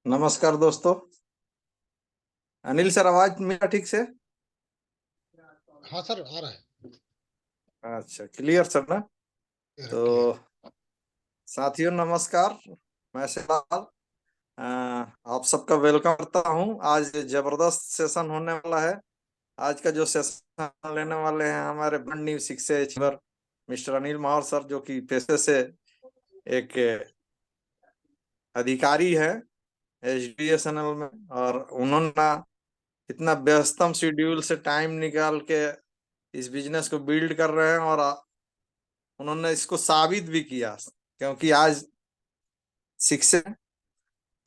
नमस्कार दोस्तों। अनिल सर, आवाज मेरा ठीक से? हाँ सर, आ रहा है। अच्छा, क्लियर सर ना? तो क्लियर। साथियों नमस्कार। मैं शिवलाल आप सबका वेलकम करता हूं। आज जबरदस्त सेशन होने वाला है। आज का जो सेशन लेने वाले हैं हमारे बंड न्यू शिक्षा achiever mister Anil Mahaur sir, जो कि पेशे से एक अधिकारी है एचबीएसएनएल में, और उन्होंने इतना व्यस्तम शेड्यूल से टाइम निकाल के इस बिजनेस को बिल्ड कर रहे हैं, और उन्होंने इसको साबित भी किया। क्योंकि आज शिक्षक,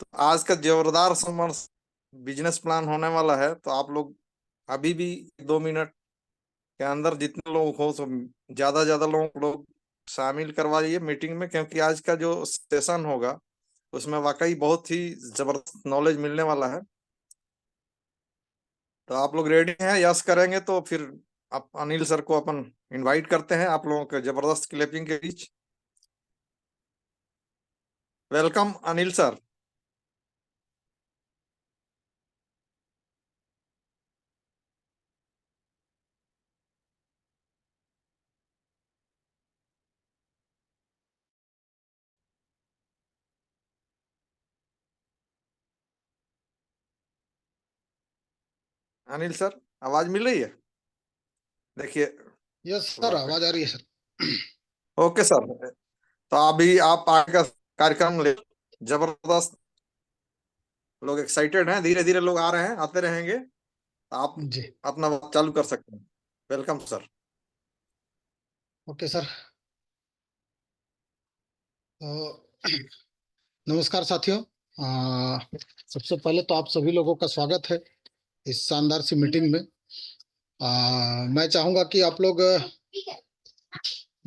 तो आज का जोरदार समर बिजनेस प्लान होने वाला है। तो आप लोग अभी भी 2 मिनट के अंदर जितने लोग हो तो ज्यादा ज्यादा लोग शामिल करवाइए मीटिंग में, क्योंकि आज का जो सेशन होगा उसमें वाकई बहुत ही जबरदस्त नॉलेज मिलने वाला है। तो आप लोग रेडी हैं? यस करेंगे तो फिर आप अनिल सर को अपन इनवाइट करते हैं आप लोगों के जबरदस्त क्लैपिंग के बीच। Welcome Anil sir. Anil sir, आवाज मिल रही है? देखिए। यस सर, आवाज आ रही है सर। Okay sir. तो अभी आप आगे का कार्यक्रम ले। जबरदस्त। लोग एक्साइटेड हैं, धीरे धीरे लोग आ रहे हैं, आते रहेंगे। आप जी। अपना बात चालू कर सकते हैं। Welcome sir. Okay sir. तो नमस्कार साथियों। सबसे पहले तो आप सभी लोगों का स्वागत है इस शानदार सी मीटिंग में। मैं चाहूंगा कि आप लोग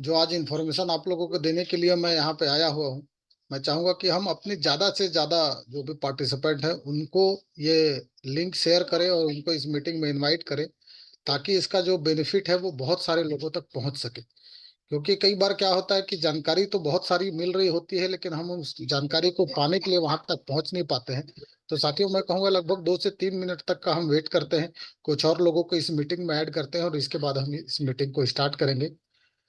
जो आज इंफॉर्मेशन आप लोगों को देने के लिए मैं यहाँ पे आया हुआ हूँ, मैं चाहूंगा कि हम अपनी ज्यादा से ज्यादा जो भी पार्टिसिपेंट हैं उनको ये लिंक शेयर करें और उनको इस मीटिंग में इनवाइट करें, ताकि इसका जो बेनिफिट है वो बहुत सारे लोगों तक पहुंच सके। क्योंकि कई बार क्या होता है कि जानकारी तो बहुत सारी मिल रही होती है, लेकिन हम उस जानकारी को पाने के लिए वहां तक पहुंच नहीं पाते हैं। तो साथियों, मैं कहूंगा लगभग 2 से 3 मिनट तक का हम वेट करते हैं, कुछ और लोगों को इस मीटिंग में ऐड करते हैं और इसके बाद हम इस मीटिंग को स्टार्ट करेंगे।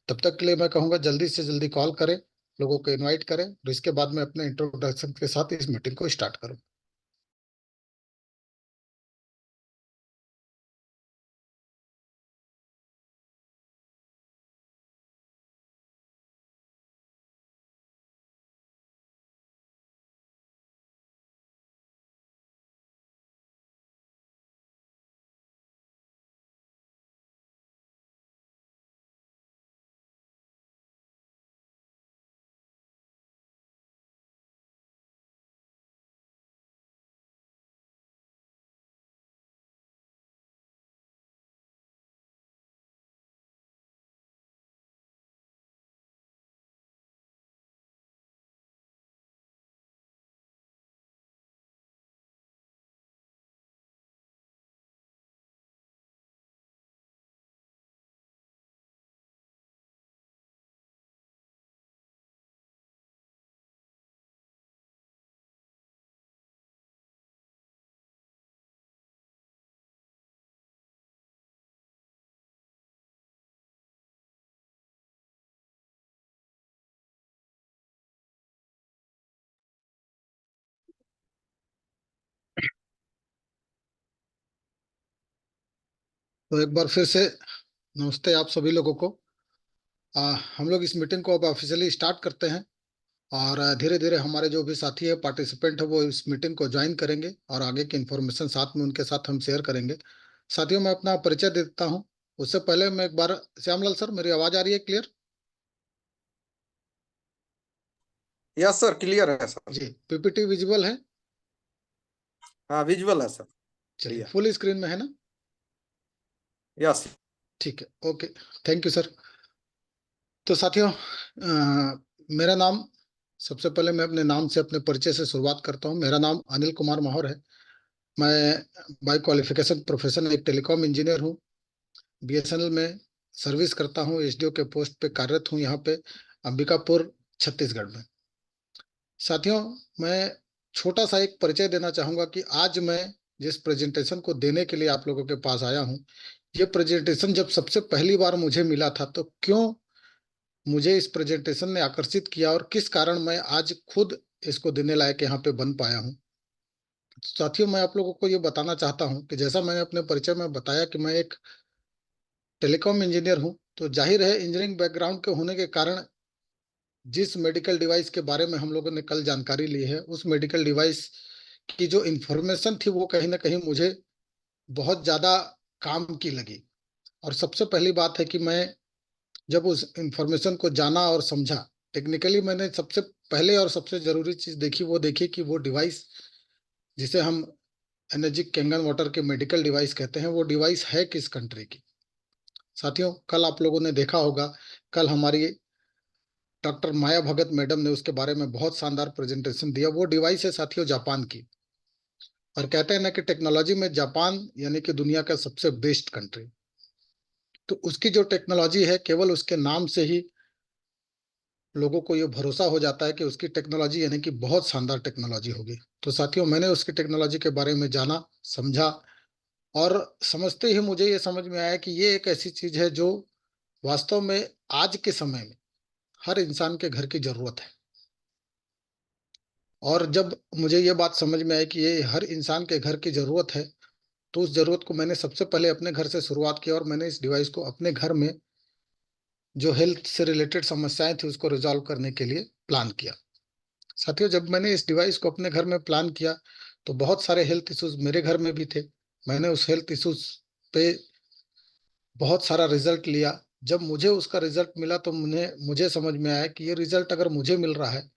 तब तक के लिए मैं कहूंगा जल्दी से जल्दी कॉल करें, लोगों को इन्वाइट करें और इसके बाद में अपने इंट्रोडक्शन के साथ इस मीटिंग को स्टार्ट करूँ। तो एक बार फिर से नमस्ते आप सभी लोगों को। हम लोग इस मीटिंग को अब ऑफिशियली स्टार्ट करते हैं और धीरे धीरे हमारे जो भी साथी है, पार्टिसिपेंट है, वो इस मीटिंग को ज्वाइन करेंगे और आगे की इन्फॉर्मेशन साथ में उनके साथ हम शेयर करेंगे। साथियों, मैं अपना परिचय दे देता हूँ। उससे पहले मैं एक बार, श्यामलाल सर, मेरी आवाज आ रही है क्लियर? यस सर, क्लियर है सर। जी, पीपीटी विजुअल है? हाँ, विजुअल है सर। चलिए, क्लियर। फुल स्क्रीन में है ना? यस। ठीक है, ओके। Thank you sir. तो साथियों, मेरा नाम, सबसे पहले मैं अपने नाम से, अपने परिचय से शुरुआत करता हूँ। मेरा नाम अनिल कुमार माहौर है। मैं बाय क्वालिफिकेशन प्रोफेशन एक टेलीकॉम इंजीनियर हूँ। बीएसएनएल में सर्विस करता हूँ, एसडीओ के पोस्ट पे कार्यरत हूँ यहाँ पे अंबिकापुर, छत्तीसगढ़ में। साथियों, मैं छोटा सा एक परिचय देना चाहूंगा कि आज मैं जिस प्रेजेंटेशन को देने के लिए आप लोगों के पास आया हूं, ये प्रेजेंटेशन जब सबसे पहली बार मुझे मिला था तो क्यों मुझे इस प्रेजेंटेशन ने आकर्षित किया और किस कारण मैं आज खुद इसको देने लायक यहाँ पे बन पाया हूँ। साथियों, मैं आप लोगों को ये बताना चाहता हूँ कि जैसा मैंने अपने परिचय में बताया कि मैं एक टेलीकॉम इंजीनियर हूँ, तो जाहिर है इंजीनियरिंग बैकग्राउंड के होने के कारण जिस मेडिकल डिवाइस के बारे में हम लोगों ने कल जानकारी ली है, उस मेडिकल डिवाइस की जो इंफॉर्मेशन थी वो कहीं ना कहीं मुझे बहुत ज्यादा काम की लगी। और सबसे पहली बात है कि मैं जब उस इंफॉर्मेशन को जाना और समझा, टेक्निकली मैंने सबसे पहले और सबसे जरूरी चीज देखी, वो देखी कि वो डिवाइस जिसे हम एनर्जी कैंगन वाटर के मेडिकल डिवाइस कहते हैं, वो डिवाइस है किस कंट्री की। साथियों, कल आप लोगों ने देखा होगा, कल हमारी डॉक्टर माया भगत मैडम ने उसके बारे में बहुत शानदार प्रेजेंटेशन दिया। वो डिवाइस है साथियों जापान की, और कहते हैं ना कि टेक्नोलॉजी में जापान यानी कि दुनिया का सबसे बेस्ट कंट्री। तो उसकी जो टेक्नोलॉजी है, केवल उसके नाम से ही लोगों को ये भरोसा हो जाता है कि उसकी टेक्नोलॉजी यानी कि बहुत शानदार टेक्नोलॉजी होगी। तो साथियों, मैंने उसकी टेक्नोलॉजी के बारे में जाना, समझा, और समझते ही मुझे ये समझ में आया कि ये एक ऐसी चीज है जो वास्तव में आज के समय में हर इंसान के घर की जरूरत है। और जब मुझे ये बात समझ में आई कि ये हर इंसान के घर की जरूरत है, तो उस जरूरत को मैंने सबसे पहले अपने घर से शुरुआत की और मैंने इस डिवाइस को अपने घर में जो हेल्थ से रिलेटेड समस्याएं थी उसको रिजॉल्व करने के लिए प्लान किया। साथियों, जब मैंने इस डिवाइस को अपने घर में प्लान किया तो बहुत सारे हेल्थ इश्यूज मेरे घर में भी थे। मैंने उस हेल्थ इश्यूज पे बहुत सारा रिजल्ट लिया। जब मुझे उसका रिजल्ट मिला तो मुझे समझ में आया कि ये रिजल्ट अगर मुझे मिल रहा है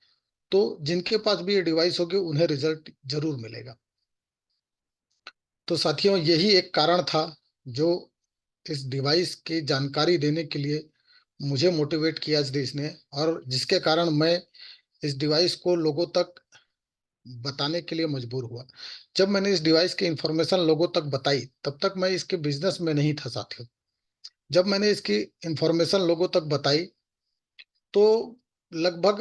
तो जिनके पास भी ये डिवाइस होगी उन्हें रिजल्ट जरूर मिलेगा। तो साथियों, यही एक कारण था जो इस डिवाइस की जानकारी देने के लिए मुझे मोटिवेट किया इस देश ने, और जिसके कारण मैं इस डिवाइस को लोगों तक बताने के लिए मजबूर हुआ। जब मैंने इस डिवाइस की इंफॉर्मेशन लोगों तक बताई तब तक मैं इसके बिजनेस में नहीं था साथियों। जब मैंने इसकी इंफॉर्मेशन लोगों तक बताई तो लगभग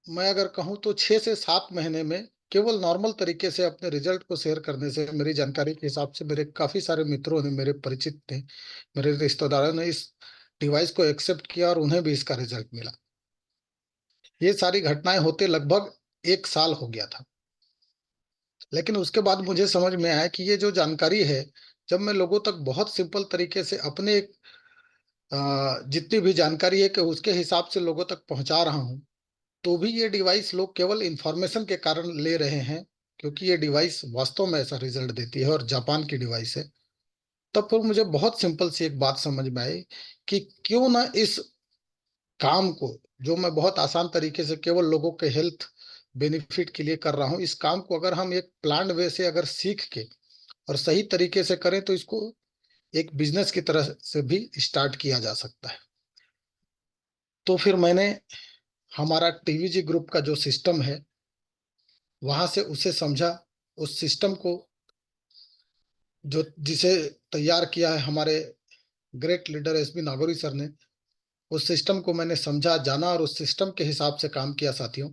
मैं अगर कहूँ तो 6 से 7 महीने में केवल नॉर्मल तरीके से अपने रिजल्ट को शेयर करने से, मेरी जानकारी के हिसाब से मेरे काफी सारे मित्रों ने, मेरे परिचित ने, मेरे रिश्तेदारों ने इस डिवाइस को एक्सेप्ट किया और उन्हें भी इसका रिजल्ट मिला। ये सारी घटनाएं होते लगभग 1 साल हो गया था। लेकिन उसके बाद मुझे समझ में आया कि ये जो जानकारी है, जब मैं लोगों तक बहुत सिंपल तरीके से अपने जितनी भी जानकारी है कि उसके हिसाब से लोगों तक पहुंचा रहा हूँ, तो भी ये डिवाइस लोग केवल इंफॉर्मेशन के कारण ले रहे हैं, क्योंकि ये डिवाइस वास्तव में ऐसा रिजल्ट देती है और जापान की डिवाइस है। तब फिर मुझे बहुत सिंपल सी एक बात समझ में आई कि क्यों ना इस काम को, जो मैं बहुत आसान तरीके से केवल लोगों के हेल्थ बेनिफिट के लिए कर रहा हूँ, इस काम को अगर हम एक प्लान्ड वे से अगर सीख के और सही तरीके से करें तो इसको एक बिजनेस की तरह से भी स्टार्ट किया जा सकता है। तो फिर मैंने हमारा टीवीजी ग्रुप का जो सिस्टम है वहां से उसे समझा, उस सिस्टम को जो जिसे तैयार किया है हमारे great leader SB Nagori sir ने, उस सिस्टम को मैंने समझा, जाना और उस सिस्टम के हिसाब से काम किया साथियों।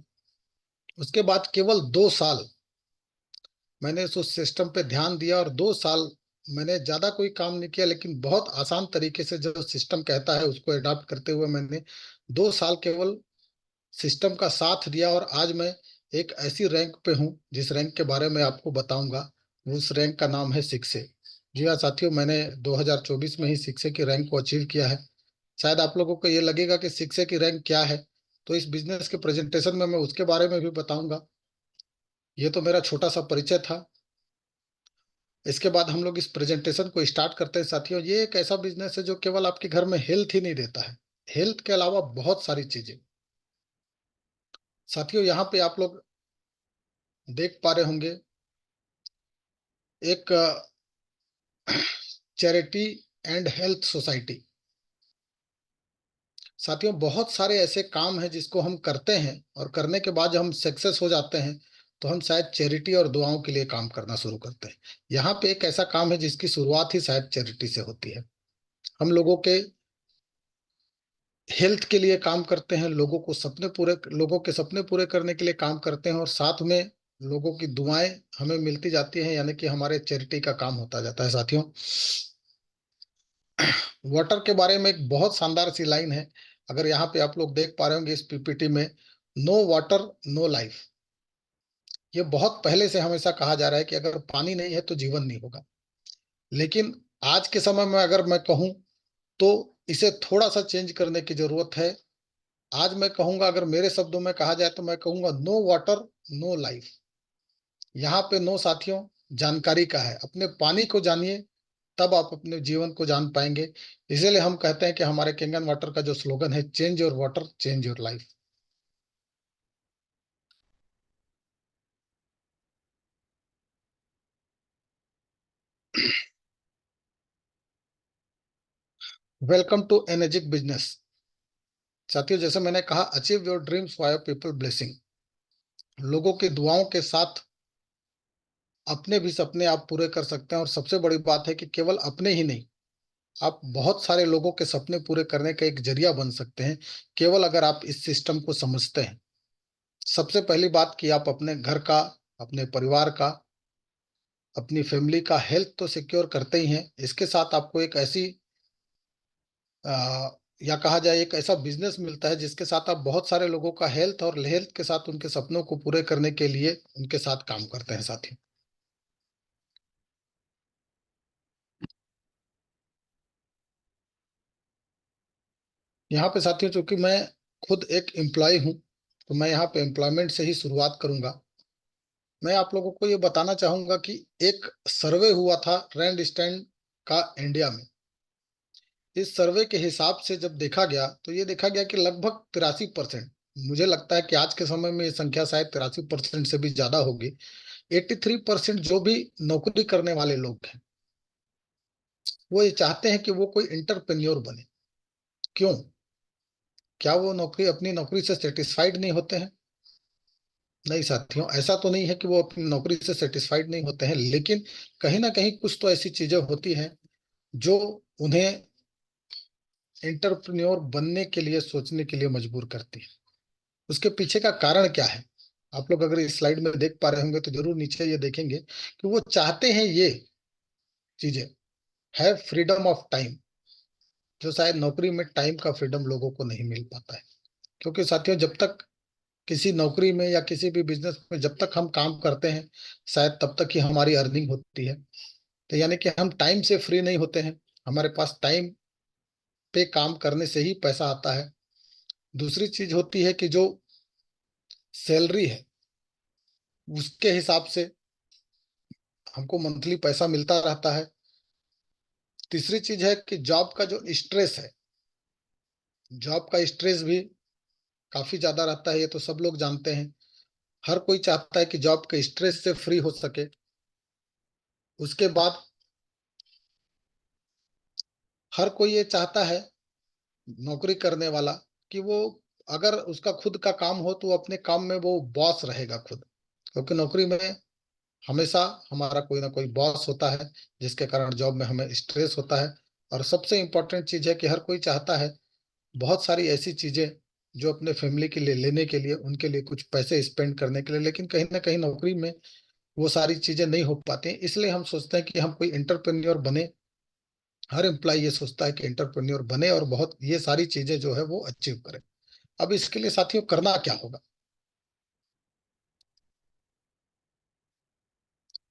उसके बाद केवल 2 साल मैंने उस सिस्टम पे ध्यान दिया और 2 साल मैंने ज्यादा कोई काम नहीं किया, लेकिन बहुत आसान तरीके से जो सिस्टम कहता है उसको अडॉप्ट करते हुए मैंने 2 साल केवल सिस्टम का साथ दिया। और आज मैं एक ऐसी रैंक पे हूँ जिस रैंक के बारे में आपको बताऊंगा। उस रैंक का नाम है 6A। जी हाँ साथियों, मैंने 2024 में ही 6A की रैंक को अचीव किया है। शायद आप लोगों को ये लगेगा कि 6A की रैंक क्या है, तो इस बिजनेस के प्रेजेंटेशन में मैं उसके बारे में भी बताऊंगा। ये तो मेरा छोटा सा परिचय था। इसके बाद हम लोग इस प्रेजेंटेशन को स्टार्ट करते हैं साथियों। ये एक ऐसा बिजनेस है जो केवल आपके घर में हेल्थ ही नहीं देता है, हेल्थ के अलावा बहुत सारी चीजें। साथियों, यहाँ पे आप लोग देख पा रहे होंगे एक चैरिटी एंड हेल्थ सोसाइटी। साथियों, बहुत सारे ऐसे काम हैं जिसको हम करते हैं और करने के बाद जब हम सक्सेस हो जाते हैं तो हम शायद चैरिटी और दुआओं के लिए काम करना शुरू करते हैं। यहाँ पे एक ऐसा काम है जिसकी शुरुआत ही शायद चैरिटी से होती है। हम लोगों के हेल्थ के लिए काम करते हैं, लोगों के सपने पूरे करने के लिए काम करते हैं, और साथ में लोगों की दुआएं हमें मिलती जाती हैं, यानी कि हमारे चैरिटी का काम होता जाता है साथियों। वाटर के बारे में एक बहुत शानदार सी लाइन है, अगर यहाँ पे आप लोग देख पा रहे होंगे इस पीपीटी में, नो वाटर नो लाइफ। ये बहुत पहले से हमेशा कहा जा रहा है कि अगर पानी नहीं है तो जीवन नहीं होगा, लेकिन आज के समय में अगर मैं कहूँ तो इसे थोड़ा सा चेंज करने की जरूरत है। आज मैं कहूंगा, अगर मेरे शब्दों में कहा जाए तो मैं कहूंगा नो वाटर नो लाइफ। यहाँ पे नो साथियों जानकारी का है, अपने पानी को जानिए, तब आप अपने जीवन को जान पाएंगे। इसीलिए हम कहते हैं कि हमारे किंगन वाटर का जो स्लोगन है, change your water change your life. Welcome to energic business. साथियों, जैसे मैंने कहा, achieve your dreams via people blessing. लोगों की दुआओं के साथ अपने भी सपने आप पूरे कर सकते हैं, और सबसे बड़ी बात है कि केवल अपने ही नहीं, आप बहुत सारे लोगों के सपने पूरे करने का एक जरिया बन सकते हैं, केवल अगर आप इस सिस्टम को समझते हैं। सबसे पहली बात कि आप अपने घर का, अपने परिवार का, अपनी फैमिली का हेल्थ तो सिक्योर करते ही हैं, इसके साथ आपको एक ऐसी या कहा जाए एक ऐसा बिजनेस मिलता है जिसके साथ आप बहुत सारे लोगों का हेल्थ और हेल्थ के साथ उनके सपनों को पूरे करने के लिए उनके साथ काम करते हैं साथी। यहाँ पे साथियों, चूंकि मैं खुद एक एम्प्लॉय हूँ, तो मैं यहाँ पे एम्प्लॉयमेंट से ही शुरुआत करूंगा। मैं आप लोगों को ये बताना चाहूंगा कि एक सर्वे हुआ था रैंड स्टैंड का इंडिया में। इस सर्वे के हिसाब से जब देखा गया तो ये देखा गया कि लगभग 83%, मुझे लगता है कि आज के समय में ये संख्या शायद 83% से भी ज्यादा होगी, 83% जो भी नौकरी करने वाले लोग हैं, वो ये चाहते हैं कि वो कोई इंटरप्रेन्योर बने। क्यों? क्या वो नौकरी अपनी नौकरी से सेटिस्फाइड नहीं होते हैं? नहीं साथियों, ऐसा तो नहीं है कि वो अपनी नौकरी से सेटिस्फाइड नहीं होते हैं, लेकिन कहीं ना कहीं कुछ तो ऐसी चीजें होती हैं जो उन्हें एंटरप्रेन्योर बनने के लिए सोचने के लिए मजबूर करती है। उसके पीछे का कारण क्या है? आप लोग अगर इस स्लाइड में देख पा रहे होंगे तो जरूर नीचे ये देखेंगे कि वो चाहते हैं ये चीजें है फ्रीडम ऑफ टाइम, जो शायद नौकरी में टाइम का फ्रीडम लोगों को नहीं मिल पाता है। क्योंकि साथियों, जब तक किसी नौकरी में या किसी भी बिजनेस में जब तक हम काम करते हैं, शायद तब तक ही हमारी अर्निंग होती है। तो यानी कि हम टाइम से फ्री नहीं होते हैं, हमारे पास टाइम पे काम करने से ही पैसा आता है। दूसरी चीज होती है कि जो सैलरी है उसके हिसाब से हमको मंथली पैसा मिलता रहता है। तीसरी चीज है कि जॉब का जो स्ट्रेस है, जॉब का स्ट्रेस भी काफी ज्यादा रहता है, ये तो सब लोग जानते हैं। हर कोई चाहता है कि जॉब के स्ट्रेस से फ्री हो सके। उसके बाद हर कोई ये चाहता है, नौकरी करने वाला, कि वो अगर उसका खुद का काम हो तो अपने काम में वो बॉस रहेगा खुद। क्योंकि नौकरी में हमेशा हमारा कोई ना कोई बॉस होता है, जिसके कारण जॉब में हमें स्ट्रेस होता है। और सबसे इम्पोर्टेंट चीज है कि हर कोई चाहता है बहुत सारी ऐसी चीजें जो अपने फैमिली के लिए लेने के लिए, उनके लिए कुछ पैसे स्पेंड करने के लिए, लेकिन कहीं ना कहीं नौकरी में वो सारी चीजें नहीं हो पाती हैं। इसलिए हम सोचते हैं कि हम कोई एंटरप्रेन्योर बने। हर एम्प्लॉय ये सोचता है कि एंटरप्रेन्योर बने और बहुत ये सारी चीजें जो है वो अचीव करे। अब इसके लिए साथियों करना क्या होगा,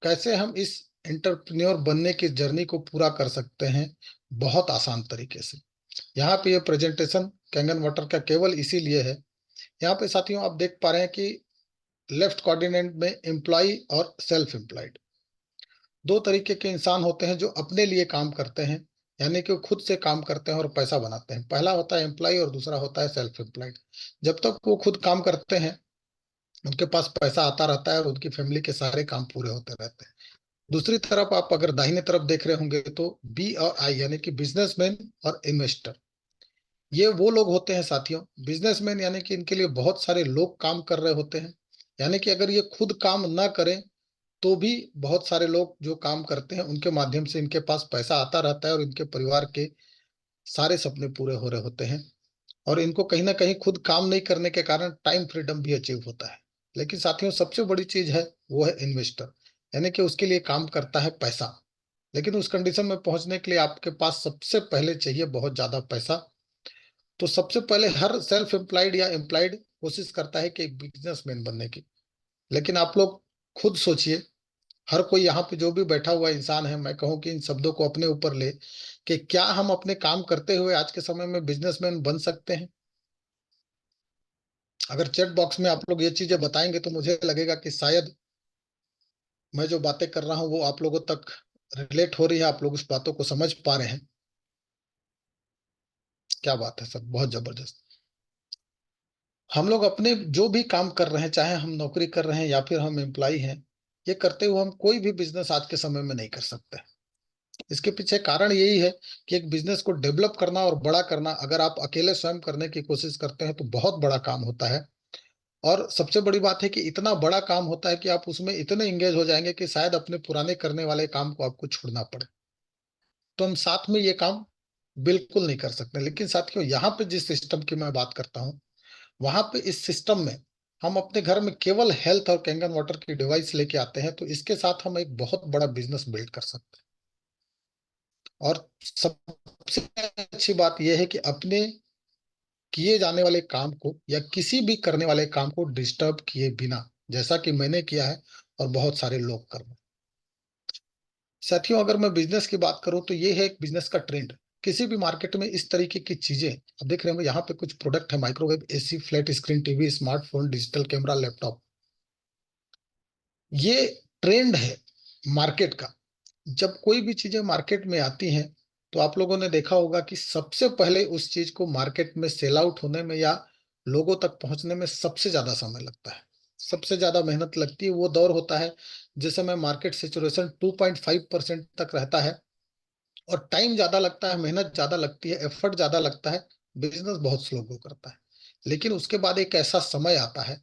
कैसे हम इस एंटरप्रेन्योर बनने की जर्नी को पूरा कर सकते हैं? बहुत आसान तरीके से। यहाँ पे ये प्रेजेंटेशन कैंगन वाटर का केवल इसीलिए है। यहाँ पे साथियों आप देख पा रहे हैं कि लेफ्ट क्वाड्रेंट में एम्प्लॉय और सेल्फ एम्प्लॉयड, दो तरीके के इंसान होते हैं जो अपने लिए काम करते हैं, यानी कि वो खुद से काम करते हैं और पैसा बनाते हैं। पहला होता है एम्प्लॉय और दूसरा होता है सेल्फ एम्प्लॉयड। जब तक वो खुद काम करते हैं, उनके पास पैसा आता रहता है और उनकी फैमिली के सारे काम पूरे होते रहते हैं। दूसरी तरफ आप अगर दाहिने तरफ देख रहे होंगे तो बी और आई, यानी कि बिजनेसमैन और इन्वेस्टर, ये वो लोग होते हैं साथियों। बिजनेसमैन यानी कि इनके लिए बहुत सारे लोग काम कर रहे होते हैं, यानी कि अगर ये खुद काम ना करें तो भी बहुत सारे लोग जो काम करते हैं उनके माध्यम से इनके पास पैसा आता रहता है और इनके परिवार के सारे सपने पूरे हो रहे होते हैं। और इनको कहीं ना कहीं खुद काम नहीं करने के कारण टाइम फ्रीडम भी अचीव होता है। लेकिन साथियों सबसे बड़ी चीज है वो है इन्वेस्टर, यानी कि उसके लिए काम करता है पैसा। लेकिन उस कंडीशन में पहुंचने के लिए आपके पास सबसे पहले चाहिए बहुत ज्यादा पैसा। तो सबसे पहले हर सेल्फ एम्प्लॉयड या एम्प्लॉयड कोशिश करता है कि एक बिजनेसमैन बनने की। लेकिन आप लोग खुद सोचिए, हर कोई यहाँ पे जो भी बैठा हुआ इंसान है, मैं कहूँ कि इन शब्दों को अपने ऊपर ले कि क्या हम अपने काम करते हुए आज के समय में बिजनेसमैन बन सकते हैं? अगर चैट बॉक्स में आप लोग ये चीजें बताएंगे तो मुझे लगेगा कि शायद मैं जो बातें कर रहा हूँ वो आप लोगों तक रिलेट हो रही है, आप लोग उस बातों को समझ पा रहे हैं। क्या बात है सर, बहुत जबरदस्त। हम लोग अपने जो भी काम कर रहे हैं, चाहे हम नौकरी कर रहे हैं या फिर हम एम्प्लॉय हैं, ये करते हुए हम कोई भी बिजनेस आज के समय में नहीं कर सकते। इसके पीछे कारण यही है कि एक बिजनेस को डेवलप करना और बड़ा करना अगर आप अकेले स्वयं करने की कोशिश करते हैं तो बहुत बड़ा काम होता है। और सबसे बड़ी बात है कि इतना बड़ा काम होता है कि आप उसमें इतने इंगेज हो जाएंगे कि शायद अपने पुराने करने वाले काम को आपको छोड़ना पड़े। तो हम साथ में ये काम बिल्कुल नहीं कर सकते। लेकिन साथियों यहाँ पे जिस सिस्टम की मैं बात करता हूँ, वहां पे इस सिस्टम में हम अपने घर में केवल हेल्थ और कैंगन वाटर की डिवाइस लेके आते हैं, तो इसके साथ हम एक बहुत बड़ा बिजनेस बिल्ड कर सकते हैं। और सबसे अच्छी बात यह है कि अपने किए जाने वाले काम को या किसी भी करने वाले काम को डिस्टर्ब किए बिना, जैसा कि मैंने किया है और बहुत सारे लोग कर रहे हैं। साथियों अगर मैं बिजनेस की बात करूं तो ये है एक बिजनेस का ट्रेंड। किसी भी मार्केट में इस तरीके की चीजें, अब देख रहे होंगे यहाँ पे कुछ प्रोडक्ट है, microwave, AC, flat screen TV, smartphone, digital camera, laptop. ये ट्रेंड है मार्केट का। जब कोई भी चीजें मार्केट में आती हैं तो आप लोगों ने देखा होगा कि सबसे पहले उस चीज को मार्केट में सेल आउट होने में या लोगों तक पहुंचने में सबसे ज्यादा समय लगता है, सबसे ज्यादा मेहनत लगती है। वो दौर होता है जिस समय मार्केट सिचुएशन 2.5% तक रहता है और टाइम ज्यादा लगता है, मेहनत ज्यादा लगती है, एफर्ट ज्यादा लगता है, बिजनेस बहुत स्लो ग्रो करता है। लेकिन उसके बाद एक ऐसा समय आता है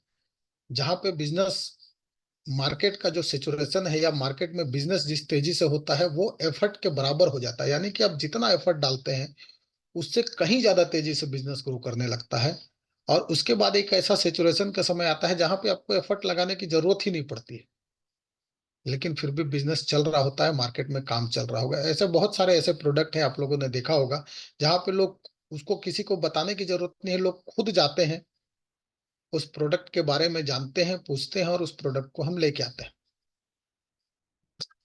जहां पे बिजनेस मार्केट का जो सिचुएशन है या मार्केट में बिजनेस जिस तेजी से होता है वो एफर्ट के बराबर हो जाता है। यानी कि आप जितना एफर्ट डालते हैं उससे कहीं ज्यादा तेजी से बिजनेस ग्रो करने लगता है। और उसके बाद एक ऐसा सिचुएशन का समय आता है जहां पे आपको एफर्ट लगाने की जरूरत ही नहीं पड़ती है, लेकिन फिर भी बिजनेस चल रहा होता है, मार्केट में काम चल रहा होगा। ऐसे बहुत सारे ऐसे प्रोडक्ट हैं आप लोगों ने देखा होगा जहां पे लोग, उसको किसी को बताने की जरूरत नहीं है, लोग खुद जाते हैं, उस प्रोडक्ट के बारे में जानते हैं, पूछते हैं और उस प्रोडक्ट को हम लेके आते हैं।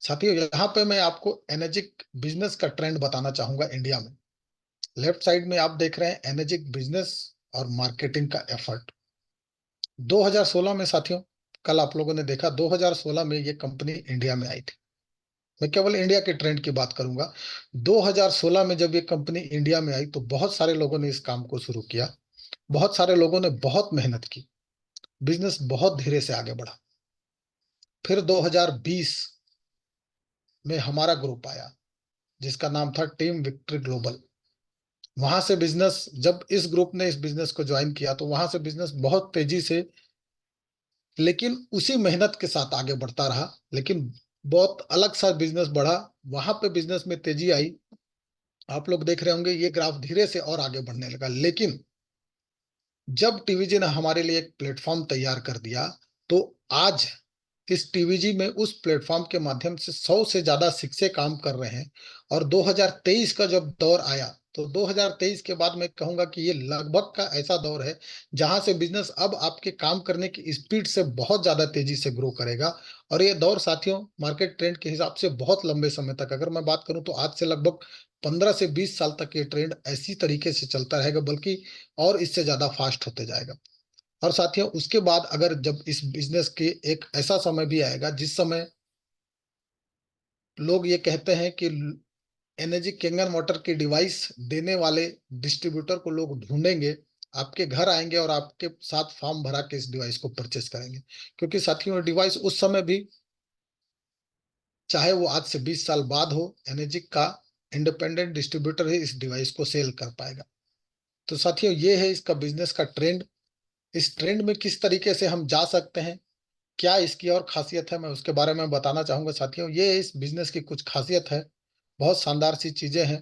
साथियों यहाँ पे मैं आपको एनर्जिक बिजनेस का ट्रेंड बताना चाहूंगा इंडिया में। लेफ्ट साइड में आप देख रहे हैं एनर्जिक बिजनेस और मार्केटिंग का एफर्ट। 2016 में साथियों, कल आप लोगों ने देखा 2016 में ये कंपनी इंडिया में आई थी। मैं केवल इंडिया के ट्रेंड की बात करूंगा। 2016 में जब ये कंपनी इंडिया में आई तो बहुत सारे लोगों ने इस काम को शुरू किया, बहुत सारे लोगों ने बहुत मेहनत की, बिजनेस बहुत धीरे से आगे बढ़ा। फिर 2020 में हमारा ग्रुप आया जिसका नाम था टीम विक्ट्री ग्लोबल। वहां से बिजनेस, जब इस ग्रुप ने इस बिजनेस को ज्वाइन किया तो वहां से बिजनेस बहुत तेजी से, लेकिन उसी मेहनत के साथ आगे बढ़ता रहा, लेकिन बहुत अलग सा बिजनेस बढ़ा। वहां पे बिजनेस में तेजी आई। आप लोग देख रहे होंगे ये ग्राफ धीरे से और आगे बढ़ने लगा। लेकिन जब टीवीजी ने हमारे लिए एक प्लेटफॉर्म तैयार कर दिया तो आज इस टीवीजी में उस प्लेटफॉर्म के माध्यम से 100 से ज्यादा शिक्षक काम कर रहे हैं। और 2023 का जब दौर आया तो 2023 के बाद मैं कहूंगा कि ये लगभग का ऐसा दौर है जहां से बिजनेस अब आपके काम करने की स्पीड से बहुत ज्यादा तेजी से ग्रो करेगा। और ये दौर साथियों मार्केट ट्रेंड के हिसाब से बहुत लंबे समय तक, अगर मैं बात करूं तो आज से लगभग 15 से 20 साल तक ये ट्रेंड ऐसी तरीके से चलता रहेगा, बल्कि और इससे ज्यादा फास्ट होते जाएगा। और साथियों उसके बाद अगर जब इस बिजनेस के एक ऐसा समय भी आएगा जिस समय लोग ये कहते हैं कि एनर्जी कैंगन वाटर की डिवाइस देने वाले डिस्ट्रीब्यूटर को लोग ढूंढेंगे, आपके घर आएंगे और आपके साथ फॉर्म भरा के इस डिवाइस को परचेस करेंगे। क्योंकि साथियों डिवाइस उस समय भी, चाहे वो आज से 20 साल बाद हो, एनर्जी का इंडिपेंडेंट डिस्ट्रीब्यूटर ही इस डिवाइस को सेल कर पाएगा। तो साथियों ये है इसका बिजनेस का ट्रेंड। इस ट्रेंड में किस तरीके से हम जा सकते हैं, क्या इसकी और खासियत है, मैं उसके बारे में बताना चाहूंगा। साथियों ये इस बिजनेस की कुछ खासियत है, बहुत शानदार सी चीजें हैं।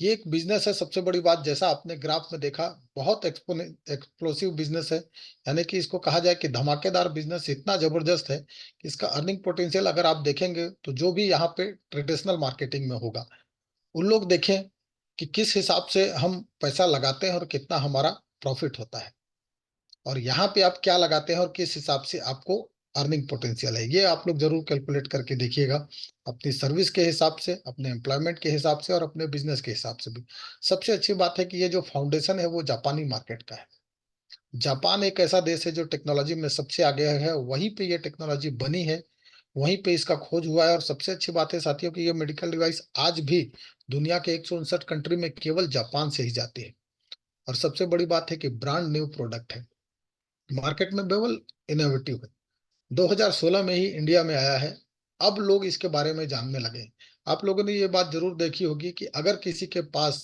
ये एक बिजनेस है। सबसे बड़ी बात, जैसा आपने ग्राफ में देखा, बहुत एक्सप्लोसिव बिजनेस है। यानी कि इसको कहा जाए कि धमाकेदार बिजनेस इतना जबरदस्त है कि इसका अर्निंग पोटेंशियल अगर आप देखेंगे तो जो भी यहाँ पे ट्रेडिशनल मार्केटिंग में होगा, उन लोग देखें कि किस हिसाब से हम पैसा लगाते हैं और कितना हमारा प्रॉफिट होता है, और यहाँ पे आप क्या लगाते हैं और किस हिसाब से आपको अर्निंग पोटेंशियल है, ये आप लोग जरूर कैलकुलेट करके देखिएगा, अपनी सर्विस के हिसाब से, अपने एम्प्लॉयमेंट के हिसाब से और अपने बिजनेस के हिसाब से भी। सबसे अच्छी बात है कि ये जो फाउंडेशन है वो जापानी मार्केट का है। जापान एक ऐसा देश है जो टेक्नोलॉजी में सबसे आगे है, वहीं पे ये टेक्नोलॉजी बनी है, वहीं पे इसका खोज हुआ है। और सबसे अच्छी बात है साथियों कि ये मेडिकल डिवाइस आज भी दुनिया के 159 कंट्री में केवल जापान से ही जाती है। और सबसे बड़ी बात है कि ब्रांड न्यू प्रोडक्ट है, मार्केट में केवल इनोवेटिव है। 2016 में ही इंडिया में आया है, अब लोग इसके बारे में जानने लगे हैं। आप लोगों ने ये बात जरूर देखी होगी कि अगर किसी के पास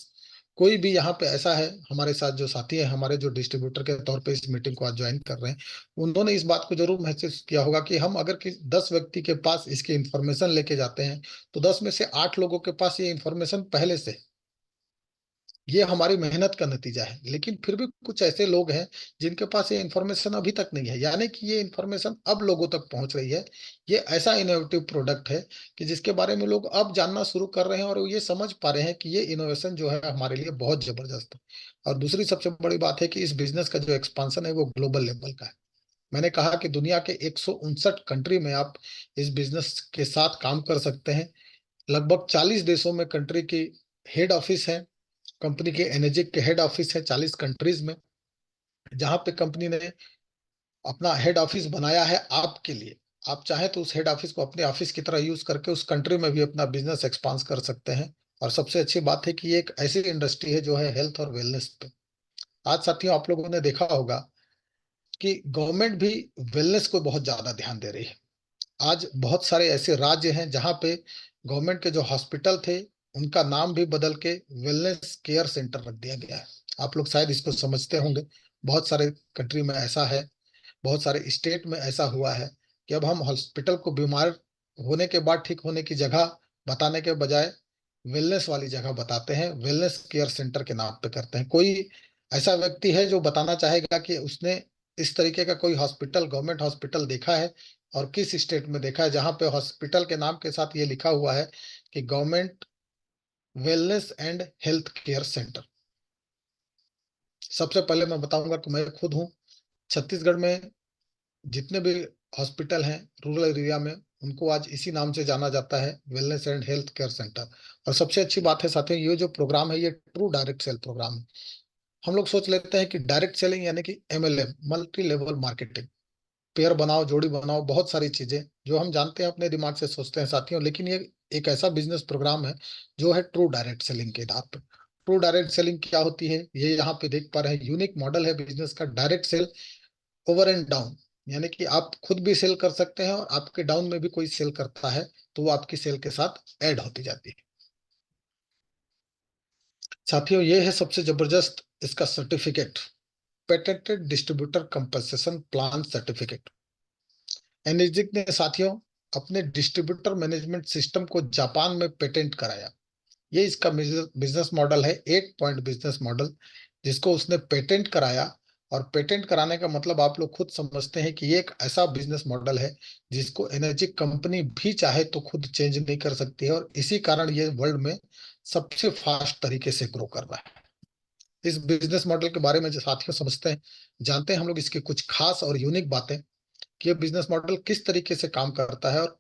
कोई भी यहाँ पे ऐसा है, हमारे साथ जो साथी है, हमारे जो डिस्ट्रीब्यूटर के तौर पे इस मीटिंग को आज ज्वाइन कर रहे हैं, उन्होंने इस बात को जरूर महसूस किया होगा कि हम अगर 10 व्यक्ति के पास इसकी इंफॉर्मेशन लेके जाते हैं तो 10 में से 8 लोगों के पास ये इंफॉर्मेशन पहले से है। ये हमारी मेहनत का नतीजा है, लेकिन फिर भी कुछ ऐसे लोग हैं जिनके पास ये इन्फॉर्मेशन अभी तक नहीं है, यानी कि ये इन्फॉर्मेशन अब लोगों तक पहुंच रही है। ये ऐसा इनोवेटिव प्रोडक्ट है कि जिसके बारे में लोग अब जानना शुरू कर रहे हैं और ये समझ पा रहे हैं कि ये इनोवेशन जो है हमारे लिए बहुत जबरदस्त है। और दूसरी सबसे बड़ी बात है कि इस बिजनेस का जो एक्सपांशन है वो ग्लोबल लेवल का है। मैंने कहा कि दुनिया के 159 कंट्री में आप इस बिजनेस के साथ काम कर सकते हैं। लगभग 40 देशों में कंट्री की हेड ऑफिस है, कंपनी के एनर्जिक के हेड ऑफिस है 40 कंट्रीज में, जहां पे कंपनी ने अपना हेड ऑफिस बनाया है आपके लिए। आप चाहें तो उस हेड ऑफिस को अपने ऑफिस की तरह यूज करके उस कंट्री में भी अपना बिजनेस एक्सपांड कर सकते हैं। और सबसे अच्छी बात है कि ये एक ऐसी इंडस्ट्री है जो है हेल्थ और वेलनेस पे। आज साथियों आप लोगों ने देखा होगा कि गवर्नमेंट भी वेलनेस को बहुत ज्यादा ध्यान दे रही है। आज बहुत सारे ऐसे राज्य हैं जहां पे गवर्नमेंट के जो हॉस्पिटल थे उनका नाम भी बदल के वेलनेस केयर सेंटर रख दिया गया है। आप लोग शायद इसको समझते होंगे, बहुत सारे कंट्री में ऐसा है, बहुत सारे स्टेट में ऐसा हुआ है कि अब हम हॉस्पिटल को बीमार होने के बाद ठीक होने की जगह बताने के बजाय वेलनेस वाली जगह बताते हैं, वेलनेस केयर सेंटर के नाम पे करते हैं। कोई ऐसा व्यक्ति है जो बताना चाहेगा कि उसने इस तरीके का कोई हॉस्पिटल, गवर्नमेंट हॉस्पिटल देखा है और किस स्टेट में देखा है जहां पे हॉस्पिटल के नाम के साथ ये लिखा हुआ है कि government wellness and health care centre. सबसे पहले मैं बताऊंगा कि मैं खुद हूँ, छत्तीसगढ़ में जितने भी हॉस्पिटल हैं रूरल एरिया में, उनको आज इसी नाम से जाना जाता है, wellness and health care centre. और सबसे अच्छी बात है साथियों, ये जो प्रोग्राम है ये ट्रू डायरेक्ट सेल प्रोग्राम है। हम लोग सोच लेते हैं कि डायरेक्ट सेलिंग यानी कि MLM, multi level marketing, pair बनाओ, जोड़ी बनाओ, बहुत सारी चीजें जो हम जानते हैं अपने दिमाग से सोचते हैं साथियों, लेकिन ये एक ऐसा बिजनेस प्रोग्राम है जो है ट्रू डायरेक्ट सेलिंग के आधार पर। ट्रू डायरेक्ट सेलिंग क्या होती है, ये यहाँ पे देख पा रहे हैं, यूनिक मॉडल है बिजनेस का, direct sale over and down. यानी कि आप खुद भी सेल कर सकते हैं और आपके डाउन में भी कोई सेल करता है तो वो आपकी सेल के साथ ऐड होती जाती है। साथियों ये है सबसे जबरदस्त इसका certificate, patented distributor compensation plan certificate. Energic ने साथियों अपने डिस्ट्रीब्यूटर मैनेजमेंट सिस्टम को जापान में पेटेंट कराया। ये इसका बिजनेस मॉडल है, 8 पॉइंट बिजनेस मॉडल, जिसको उसने पेटेंट कराया। और पेटेंट कराने का मतलब आप लोग खुद समझते हैं कि ये एक ऐसा बिजनेस मॉडल है जिसको एनर्जी कंपनी भी चाहे तो खुद चेंज नहीं कर सकती है, और इसी कारण ये वर्ल्ड में सबसे फास्ट तरीके से ग्रो कर रहा है। इस बिजनेस मॉडल के बारे में जो साथियों समझते हैं, जानते हैं हम लोग इसकी कुछ खास और यूनिक बातें कि ये बिजनेस मॉडल किस तरीके से काम करता है और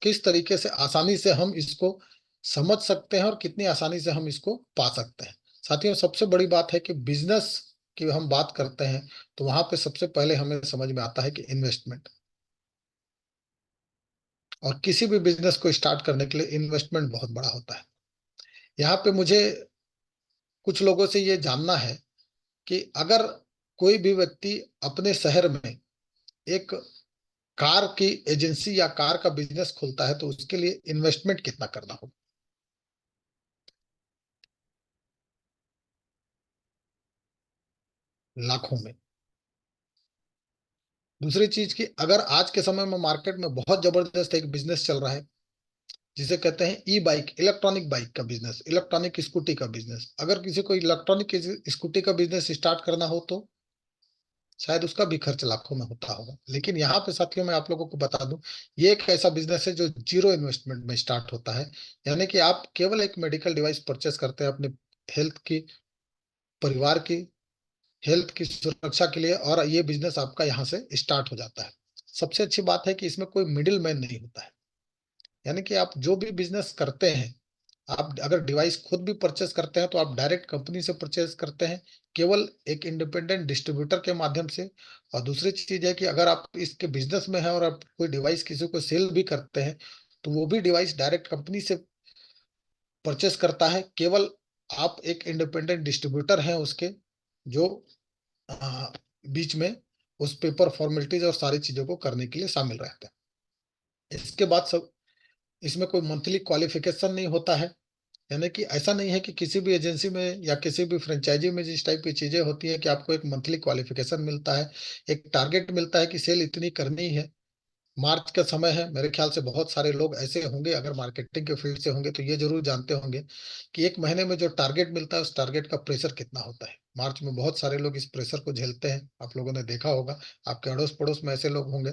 किस तरीके से आसानी से हम इसको समझ सकते हैं और कितनी आसानी से हम इसको पा सकते हैं। साथियों सबसे बड़ी बात है कि बिजनेस की हम बात करते हैं तो वहां पे सबसे पहले हमें समझ में आता है कि इन्वेस्टमेंट, और किसी भी बिजनेस को स्टार्ट करने के लिए इन्वेस्टमेंट बहुत बड़ा होता है। यहाँ पे मुझे कुछ लोगों से ये जानना है कि अगर कोई भी व्यक्ति अपने शहर में एक कार की एजेंसी या कार का बिजनेस खोलता है तो उसके लिए इन्वेस्टमेंट कितना करना होगा? लाखों में। दूसरी चीज की, अगर आज के समय में मार्केट में बहुत जबरदस्त एक बिजनेस चल रहा है जिसे कहते हैं ई बाइक, इलेक्ट्रॉनिक बाइक का बिजनेस, इलेक्ट्रॉनिक स्कूटी का बिजनेस। अगर किसी को इलेक्ट्रॉनिक स्कूटी का बिजनेस स्टार्ट करना हो तो शायद उसका भी खर्च लाखों में होता होगा, लेकिन यहाँ पे साथियों मैं आप लोगों को बता दूं, ये एक ऐसा बिजनेस है जो जीरो इन्वेस्टमेंट में स्टार्ट होता है। यानी कि आप केवल एक मेडिकल डिवाइस परचेस करते हैं अपने हेल्थ की, परिवार की हेल्थ की सुरक्षा के लिए, और ये बिजनेस आपका यहाँ से स्टार्ट हो जाता है। सबसे अच्छी बात है कि इसमें कोई मिडिल मैन नहीं होता है। यानी कि आप जो भी बिजनेस करते हैं, आप अगर डिवाइस खुद भी परचेस करते हैं तो आप डायरेक्ट कंपनी से परचेस करते हैं, केवल एक इंडिपेंडेंट डिस्ट्रीब्यूटर के माध्यम से। और दूसरी चीज है कि अगर आप इसके बिजनेस में हैं और आप कोई डिवाइस किसी को सेल भी करते हैं, तो वो भी डिवाइस डायरेक्ट कंपनी से परचेस करता है। केवल आप एक इंडिपेंडेंट डिस्ट्रीब्यूटर हैं उसके, जो अ, बीच में उस पेपर फॉर्मेलिटीज और सारी चीजों को करने के लिए शामिल रहते हैं। इसके बाद सब, इसमें कोई मंथली क्वालिफिकेशन नहीं होता है। यानी कि ऐसा नहीं है कि किसी भी एजेंसी में या किसी भी फ्रेंचाइजी में जिस टाइप की चीजें होती है कि आपको एक मंथली क्वालिफिकेशन मिलता है, एक टारगेट मिलता है कि सेल इतनी करनी है। मार्च का समय है, मेरे ख्याल से बहुत सारे लोग ऐसे होंगे, अगर मार्केटिंग के फील्ड से होंगे तो ये जरूर जानते होंगे कि एक महीने में जो टारगेट मिलता है उस टारगेट का प्रेशर कितना होता है। मार्च में बहुत सारे लोग इस प्रेशर को झेलते हैं, आप लोगों ने देखा होगा, आपके अड़ोस पड़ोस में ऐसे लोग होंगे।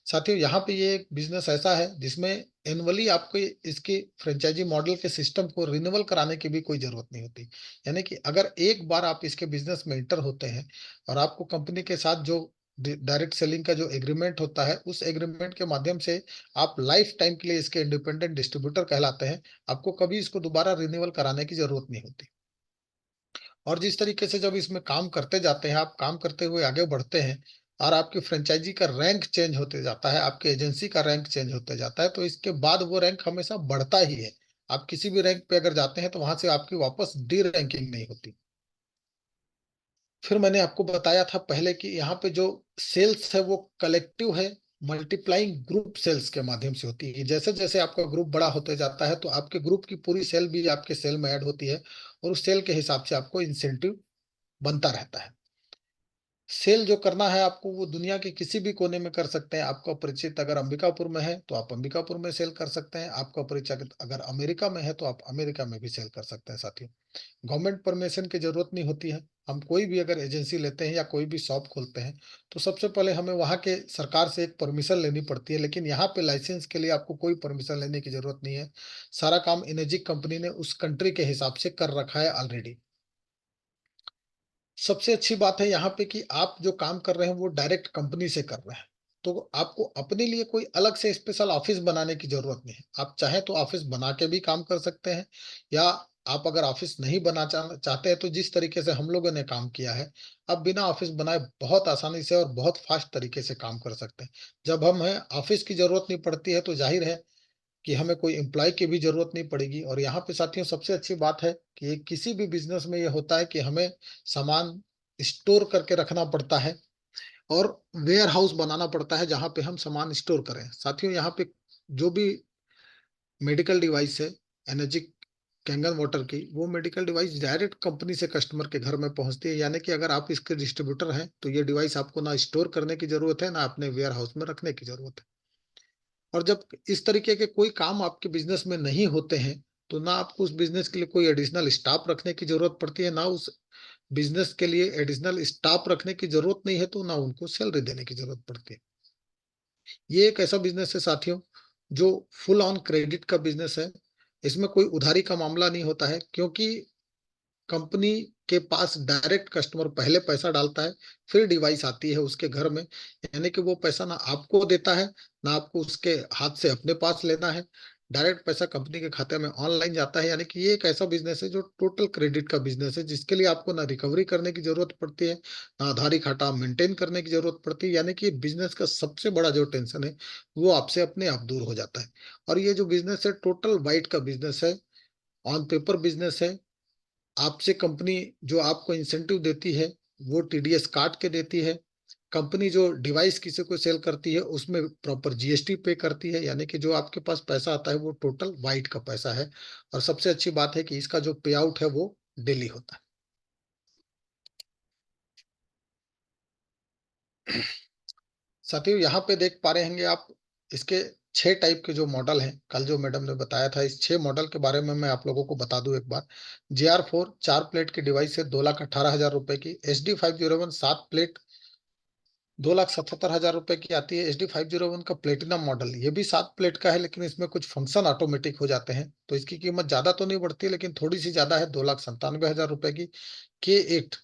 साथियों यहाँ पे ये एक बिजनेस ऐसा है जिसमें एनुअली आपको इसकी फ्रेंचाइजी मॉडल के सिस्टम को रिन्यूअल कराने की भी कोई जरूरत नहीं होती। यानी कि अगर एक बार आप इसके बिजनेस में इंटर होते हैं और आपको कंपनी के साथ जो डायरेक्ट सेलिंग का जो एग्रीमेंट होता है, उस एग्रीमेंट के माध्यम से आप लाइफ टाइम के लिए इसके इंडिपेंडेंट डिस्ट्रीब्यूटर कहलाते हैं। आपको कभी इसको दोबारा रिन्यूअल कराने की जरूरत नहीं होती। और जिस तरीके से जब इसमें काम करते जाते हैं, आप काम करते हुए आगे बढ़ते हैं और आपकी फ्रेंचाइजी का रैंक चेंज होते जाता है, आपकी एजेंसी का रैंक चेंज होते जाता है, तो इसके बाद वो रैंक हमेशा बढ़ता ही है। आप किसी भी रैंक पे अगर जाते हैं तो वहां से आपकी वापस डी रैंकिंग नहीं होती। फिर मैंने आपको बताया था पहले कि यहाँ पे जो सेल्स है वो कलेक्टिव है, मल्टीप्लाइंग ग्रुप सेल्स के माध्यम से होती है। जैसे जैसे आपका ग्रुप बड़ा होते जाता है तो आपके ग्रुप की पूरी सेल भी आपके सेल में ऐड होती है, और उस सेल के हिसाब से आपको इंसेंटिव बनता रहता है। सेल जो करना है आपको वो दुनिया के किसी भी कोने में कर सकते हैं। आपका परिचित अगर अंबिकापुर में है तो आप अंबिकापुर में सेल कर सकते हैं, आपका परिचित अगर अमेरिका में है तो आप अमेरिका में भी सेल कर सकते हैं। साथियों, गवर्नमेंट परमिशन की जरूरत नहीं होती है। हम कोई भी अगर एजेंसी लेते हैं या कोई भी शॉप खोलते हैं तो सबसे पहले हमें वहाँ के सरकार से एक परमिशन लेनी पड़ती है, लेकिन यहाँ पे लाइसेंस के लिए आपको कोई परमिशन लेने की जरूरत नहीं है। सारा काम इनेजिक कंपनी ने उस कंट्री के हिसाब से कर रखा है ऑलरेडी। सबसे अच्छी बात है यहाँ पे कि आप जो काम कर रहे हैं वो डायरेक्ट कंपनी से कर रहे हैं, तो आपको अपने लिए कोई अलग से स्पेशल ऑफिस बनाने की जरूरत नहीं है। आप चाहे तो ऑफिस बना के भी काम कर सकते हैं, या आप अगर ऑफिस नहीं चाहते हैं तो जिस तरीके से हम लोगों ने काम किया है, आप बिना ऑफिस बनाए बहुत आसानी से और बहुत फास्ट तरीके से काम कर सकते हैं। जब हमें ऑफिस की जरूरत नहीं पड़ती है तो जाहिर है कि हमें कोई एम्प्लॉय की भी जरूरत नहीं पड़ेगी। और यहाँ पे साथियों सबसे अच्छी बात है कि किसी भी बिजनेस में ये होता है कि हमें सामान स्टोर करके रखना पड़ता है और वेयर हाउस बनाना पड़ता है जहाँ पे हम सामान स्टोर करें। साथियों यहाँ पे जो भी मेडिकल डिवाइस है, एनर्जी कैंगन वाटर की, वो मेडिकल डिवाइस डायरेक्ट कंपनी से कस्टमर के घर में पहुंचती है। यानी कि अगर आप इसके डिस्ट्रीब्यूटर हैं तो ये डिवाइस आपको ना स्टोर करने की जरूरत है, ना अपने वेयर हाउस में रखने की जरूरत है। और जब इस तरीके के कोई काम आपके बिजनेस में नहीं होते हैं तो ना आपको उस बिजनेस के लिए कोई एडिशनल स्टाफ रखने की जरूरत पड़ती है, ना उस बिजनेस के लिए एडिशनल स्टाफ रखने की जरूरत नहीं है तो ना उनको सैलरी देने की जरूरत पड़ती है। ये एक ऐसा बिजनेस है साथियों जो फुल ऑन क्रेडिट का बिजनेस है। इसमें कोई उधारी का मामला नहीं होता है, क्योंकि कंपनी के पास डायरेक्ट कस्टमर पहले पैसा डालता है, फिर डिवाइस आती है उसके घर में। यानी कि वो पैसा ना आपको देता है, ना आपको उसके हाथ से अपने पास लेना है। डायरेक्ट पैसा कंपनी के खाते में ऑनलाइन जाता है। यानी कि ये एक ऐसा बिजनेस है जो टोटल क्रेडिट का बिजनेस है, जिसके लिए आपको ना रिकवरी करने की जरूरत पड़ती है, ना आधारी खाता मेंटेन करने की जरूरत पड़ती है। यानी कि बिजनेस का सबसे बड़ा जो टेंशन है वो आपसे अपने आप दूर हो जाता है। और ये जो बिजनेस है टोटल वाइट का बिजनेस है, ऑन पेपर बिजनेस है। आपसे कंपनी जो आपको इंसेंटिव देती है वो टीडीएस काट के देती है। कंपनी जो डिवाइस किसी को सेल करती है उसमें प्रॉपर जीएसटी पे करती है। यानी कि जो आपके पास पैसा आता है वो टोटल वाइट का पैसा है। और सबसे अच्छी बात है कि इसका जो पे आउट है वो डेली होता है। साथियों यहाँ पे देख पा रहे होंगे आप, इसके 6 टाइप के जो मॉडल हैं, कल जो मैडम ने बताया था, इस 6 मॉडल के बारे में मैं आप लोगों को बता दूं एक बार। JR4 4 प्लेट की डिवाइस है 2,18,000 रुपए की। HD501 7 प्लेट 2,77,000 रुपए की आती है। HD501 का प्लेटिनम मॉडल, ये भी 7 प्लेट का है, लेकिन इसमें कुछ फंक्शन ऑटोमेटिक हो जाते हैं, तो इसकी कीमत ज्यादा तो नहीं बढ़ती, लेकिन थोड़ी सी ज्यादा है, 2,97,000 रुपए की। K8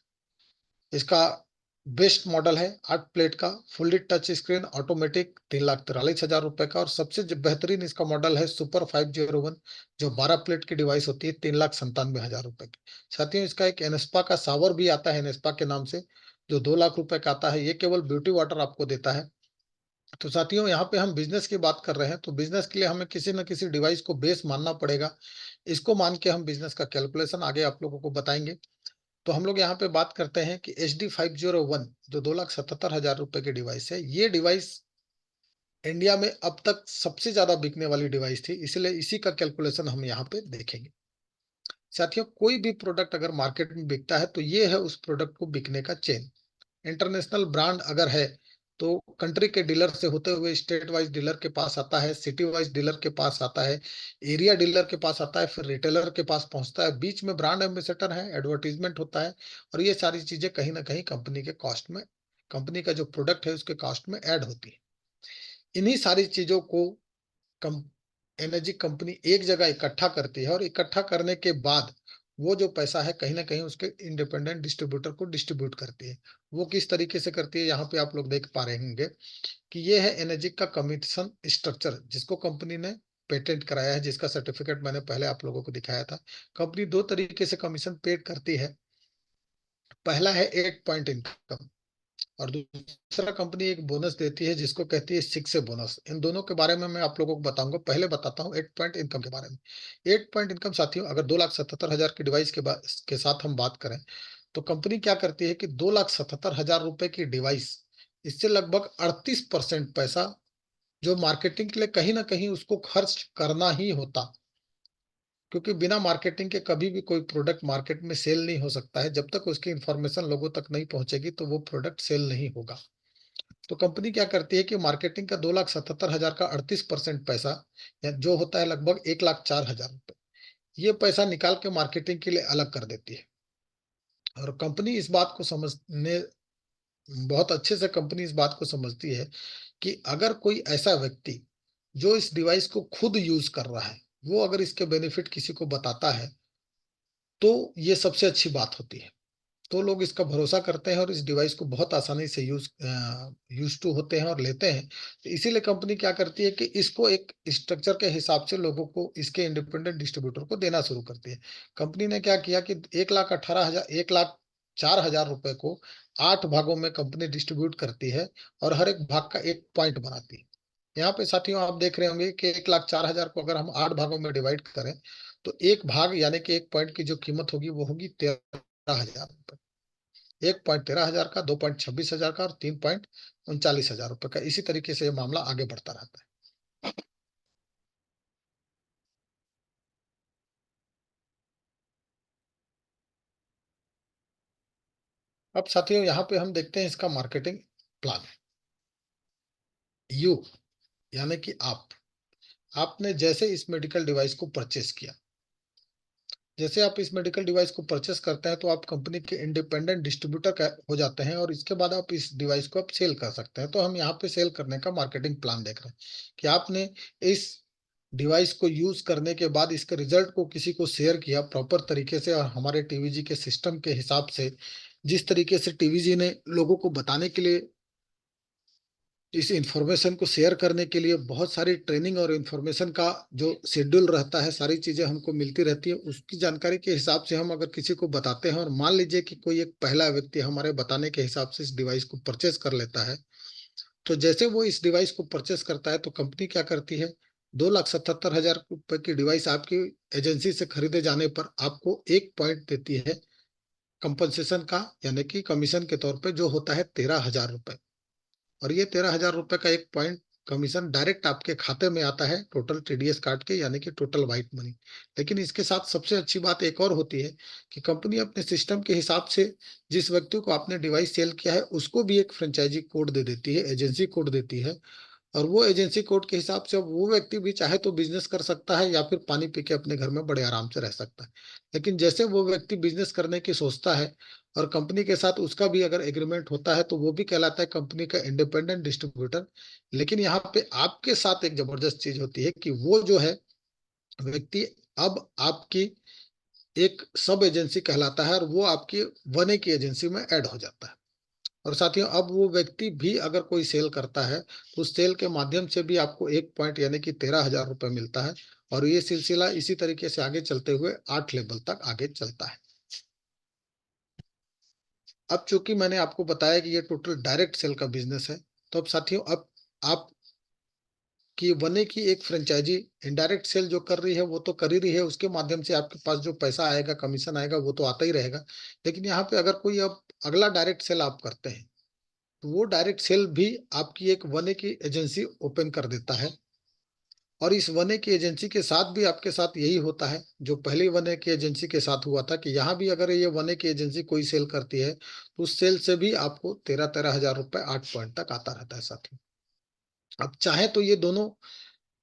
इसका बेस्ट मॉडल है, 8 प्लेट का, फुल्ली टच स्क्रीन ऑटोमेटिक, 3,43,000 रुपए का। और सबसे जो बेहतरीन इसका मॉडल है सुपर 501, जो 12 प्लेट की डिवाइस होती है, 3,97,000 रुपए की। साथियों, इसका एक एनेस्पा का सावर भी आता है, एनेस्पा के नाम से, जो 2 लाख रुपए का आता है। ये केवल ब्यूटी वाटर आपको देता है। तो साथियों, यहाँ पे हम बिजनेस की बात कर रहे हैं, तो बिजनेस के लिए हमें किसी न किसी डिवाइस को बेस मानना पड़ेगा। इसको मान के हम बिजनेस का कैलकुलेशन आगे आप लोगों को बताएंगे। तो हम लोग यहाँ पे बात करते हैं कि HD501 जो 2,77,000 रुपए की डिवाइस है, ये डिवाइस इंडिया में अब तक सबसे ज्यादा बिकने वाली डिवाइस थी, इसलिए इसी का कैलकुलेशन हम यहाँ पे देखेंगे। साथियों, कोई भी प्रोडक्ट अगर मार्केट में बिकता है तो ये है उस प्रोडक्ट को बिकने का चेन। इंटरनेशनल ब्रांड अगर है तो कंट्री के डीलर से होते हुए स्टेट वाइज डीलर के पास आता है, सिटी वाइज डीलर के पास आता है, एरिया डीलर के पास आता है, फिर रिटेलर के पास पहुंचता है। बीच में ब्रांड एम्बेसडर है, एडवर्टीजमेंट होता है, और ये सारी चीजें कहीं ना कहीं कंपनी के कॉस्ट में, कंपनी का जो प्रोडक्ट है उसके कॉस्ट में ऐड होती है। इन्हीं सारी चीजों को कम एनर्जी कंपनी एक जगह इकट्ठा करती है, और इकट्ठा करने के बाद वो जो पैसा है कहीं ना कहीं उसके इंडिपेंडेंट डिस्ट्रीब्यूटर को डिस्ट्रीब्यूट करती है। वो किस तरीके से करती है, यहाँ पे आप लोग देख पा रहे होंगे कि ये है एनर्जी का कमीशन स्ट्रक्चर, जिसको कंपनी ने पेटेंट कराया है, जिसका सर्टिफिकेट मैंने पहले आप लोगों को दिखाया था। कंपनी 2 तरीके से कमीशन पेड करती है। पहला है 8 पॉइंट इनकम, और दूसरा कंपनी एक बोनस देती है जिसको कहती है 6 बोनस। इन दोनों के बारे में मैं आप लोगों को बताऊंगा। पहले बताता हूँ 8 पॉइंट इनकम के बारे में। 8 पॉइंट इनकम साथियों, अगर 2,77,000 की डिवाइस के साथ हम बात करें, तो कंपनी क्या करती है कि 2,77,000 रुपए की डिवाइस, इससे लगभग 38% पैसा जो मार्केटिंग के लिए कहीं ना कहीं उसको खर्च करना ही होता, क्योंकि बिना मार्केटिंग के कभी भी कोई प्रोडक्ट मार्केट में सेल नहीं हो सकता है। जब तक उसकी इंफॉर्मेशन लोगों तक नहीं पहुंचेगी तो वो प्रोडक्ट सेल नहीं होगा। तो कंपनी क्या करती है कि मार्केटिंग का 2,77,000 का 38% पैसा, या जो होता है लगभग 1,04,000 रुपए, ये पैसा निकाल के मार्केटिंग के लिए अलग कर देती है। और कंपनी इस बात को समझने, बहुत अच्छे से कंपनी इस बात को समझती है कि अगर कोई ऐसा व्यक्ति जो इस डिवाइस को खुद यूज कर रहा है, वो अगर इसके बेनिफिट किसी को बताता है तो ये सबसे अच्छी बात होती है। तो लोग इसका भरोसा करते हैं और इस डिवाइस को बहुत आसानी से यूज टू होते हैं और लेते हैं। तो इसीलिए कंपनी क्या करती है कि इसको एक स्ट्रक्चर के हिसाब से लोगों को, इसके इंडिपेंडेंट डिस्ट्रीब्यूटर को देना शुरू करती है। कंपनी ने क्या किया कि 1,18,000 1,04,000 रुपए को 8 भागों में कंपनी डिस्ट्रीब्यूट करती है, और हर एक भाग का एक पॉइंट बनाती है। यहाँ पे साथियों आप देख रहे होंगे कि 1,04,000 को अगर हम 8 भागों में डिवाइड करें, तो एक भाग यानी कि एक पॉइंट की जो कीमत होगी वो होगी 13,000 रुपए। 1,13,000 का, 2,26,000 का, और 3,39,000 रुपए का। इसी तरीके से ये मामला आगे बढ़ता रहता है। अब साथियों, यहाँ पे हम देखते हैं इसका मार्केटिंग प्लान। यू यानी कि आपने जैसे इस मेडिकल डिवाइस को परचेस किया, जैसे आप इस मेडिकल डिवाइस को परचेस करते हैं तो आप कंपनी के इंडिपेंडेंट डिस्ट्रीब्यूटर हो जाते हैं, और इसके बाद आप इस डिवाइस को आप सेल कर सकते हैं। तो हम यहाँ पे सेल करने का मार्केटिंग प्लान देख रहे हैं कि आपने इस डिवाइस को यूज करने के बाद इसके रिजल्ट को किसी को शेयर किया प्रॉपर तरीके से, और हमारे टीवीजी के सिस्टम के हिसाब से, जिस तरीके से टीवीजी ने लोगों को बताने के लिए, इस इंफॉर्मेशन को शेयर करने के लिए बहुत सारी ट्रेनिंग और इंफॉर्मेशन का जो शेड्यूल रहता है, सारी चीजें हमको मिलती रहती है, उसकी जानकारी के हिसाब से हम अगर किसी को बताते हैं, और मान लीजिए कि कोई एक पहला व्यक्ति हमारे बताने के हिसाब से इस डिवाइस को परचेस कर लेता है, तो जैसे वो इस डिवाइस को परचेस करता है तो कंपनी क्या करती है, 2,77,000 रुपए की डिवाइस आपकी एजेंसी से खरीदे जाने पर आपको एक पॉइंट देती है कंपनसेशन का, यानी कि कमीशन के तौर पे, जो होता है 13,000 रुपए। और ये 13,000 रुपए का एक पॉइंट कमीशन डायरेक्ट आपके खाते में आता है, टोटल TDS काट के, यानी कि टोटल व्हाइट मनी। लेकिन इसके साथ सबसे अच्छी बात एक और होती है कि कंपनी अपने सिस्टम के हिसाब से जिस व्यक्ति को आपने डिवाइस सेल किया है उसको भी एक फ्रेंचाइजी कोड दे देती है, एजेंसी कोड देती है, और वो एजेंसी कोड के हिसाब से अब वो व्यक्ति भी चाहे तो बिजनेस कर सकता है या फिर पानी पी के अपने घर में बड़े आराम से रह सकता है। लेकिन जैसे वो व्यक्ति बिजनेस करने की सोचता है और कंपनी के साथ उसका भी अगर एग्रीमेंट होता है तो वो भी कहलाता है कंपनी का इंडिपेंडेंट डिस्ट्रीब्यूटर। लेकिन यहाँ पे आपके साथ एक जबरदस्त चीज होती है कि वो जो है व्यक्ति अब आपकी एक सब एजेंसी कहलाता है और वो आपकी वन ए की एजेंसी में ऐड हो जाता है। और साथियों अब वो व्यक्ति भी अगर कोई सेल करता है तो उस सेल के माध्यम से भी आपको 1 पॉइंट यानी कि 13,000 रुपए मिलता है। और ये सिलसिला इसी तरीके से आगे चलते हुए 8 लेवल तक आगे चलता है। अब चूंकि मैंने आपको बताया कि ये टोटल डायरेक्ट सेल का बिजनेस है, तो अब साथियों अब आप कि वने की एक फ्रेंचाइजी इनडायरेक्ट सेल जो कर रही है वो तो कर ही रही है, उसके माध्यम से आपके पास जो पैसा आएगा, कमीशन आएगा, वो तो आता ही रहेगा। लेकिन यहाँ पे अगर कोई अब अगला डायरेक्ट सेल आप करते हैं तो वो डायरेक्ट सेल भी आपकी एक वने की एजेंसी ओपन कर देता है। और इस वने की एजेंसी के साथ भी आपके साथ यही होता है जो पहली वने की एजेंसी के साथ हुआ था, कि यहाँ भी अगर ये वने की एजेंसी कोई सेल करती है तो उस सेल से भी आपको 13,000 रुपए 8 पॉइंट तक आता रहता है साथियों। अब चाहे तो ये दोनों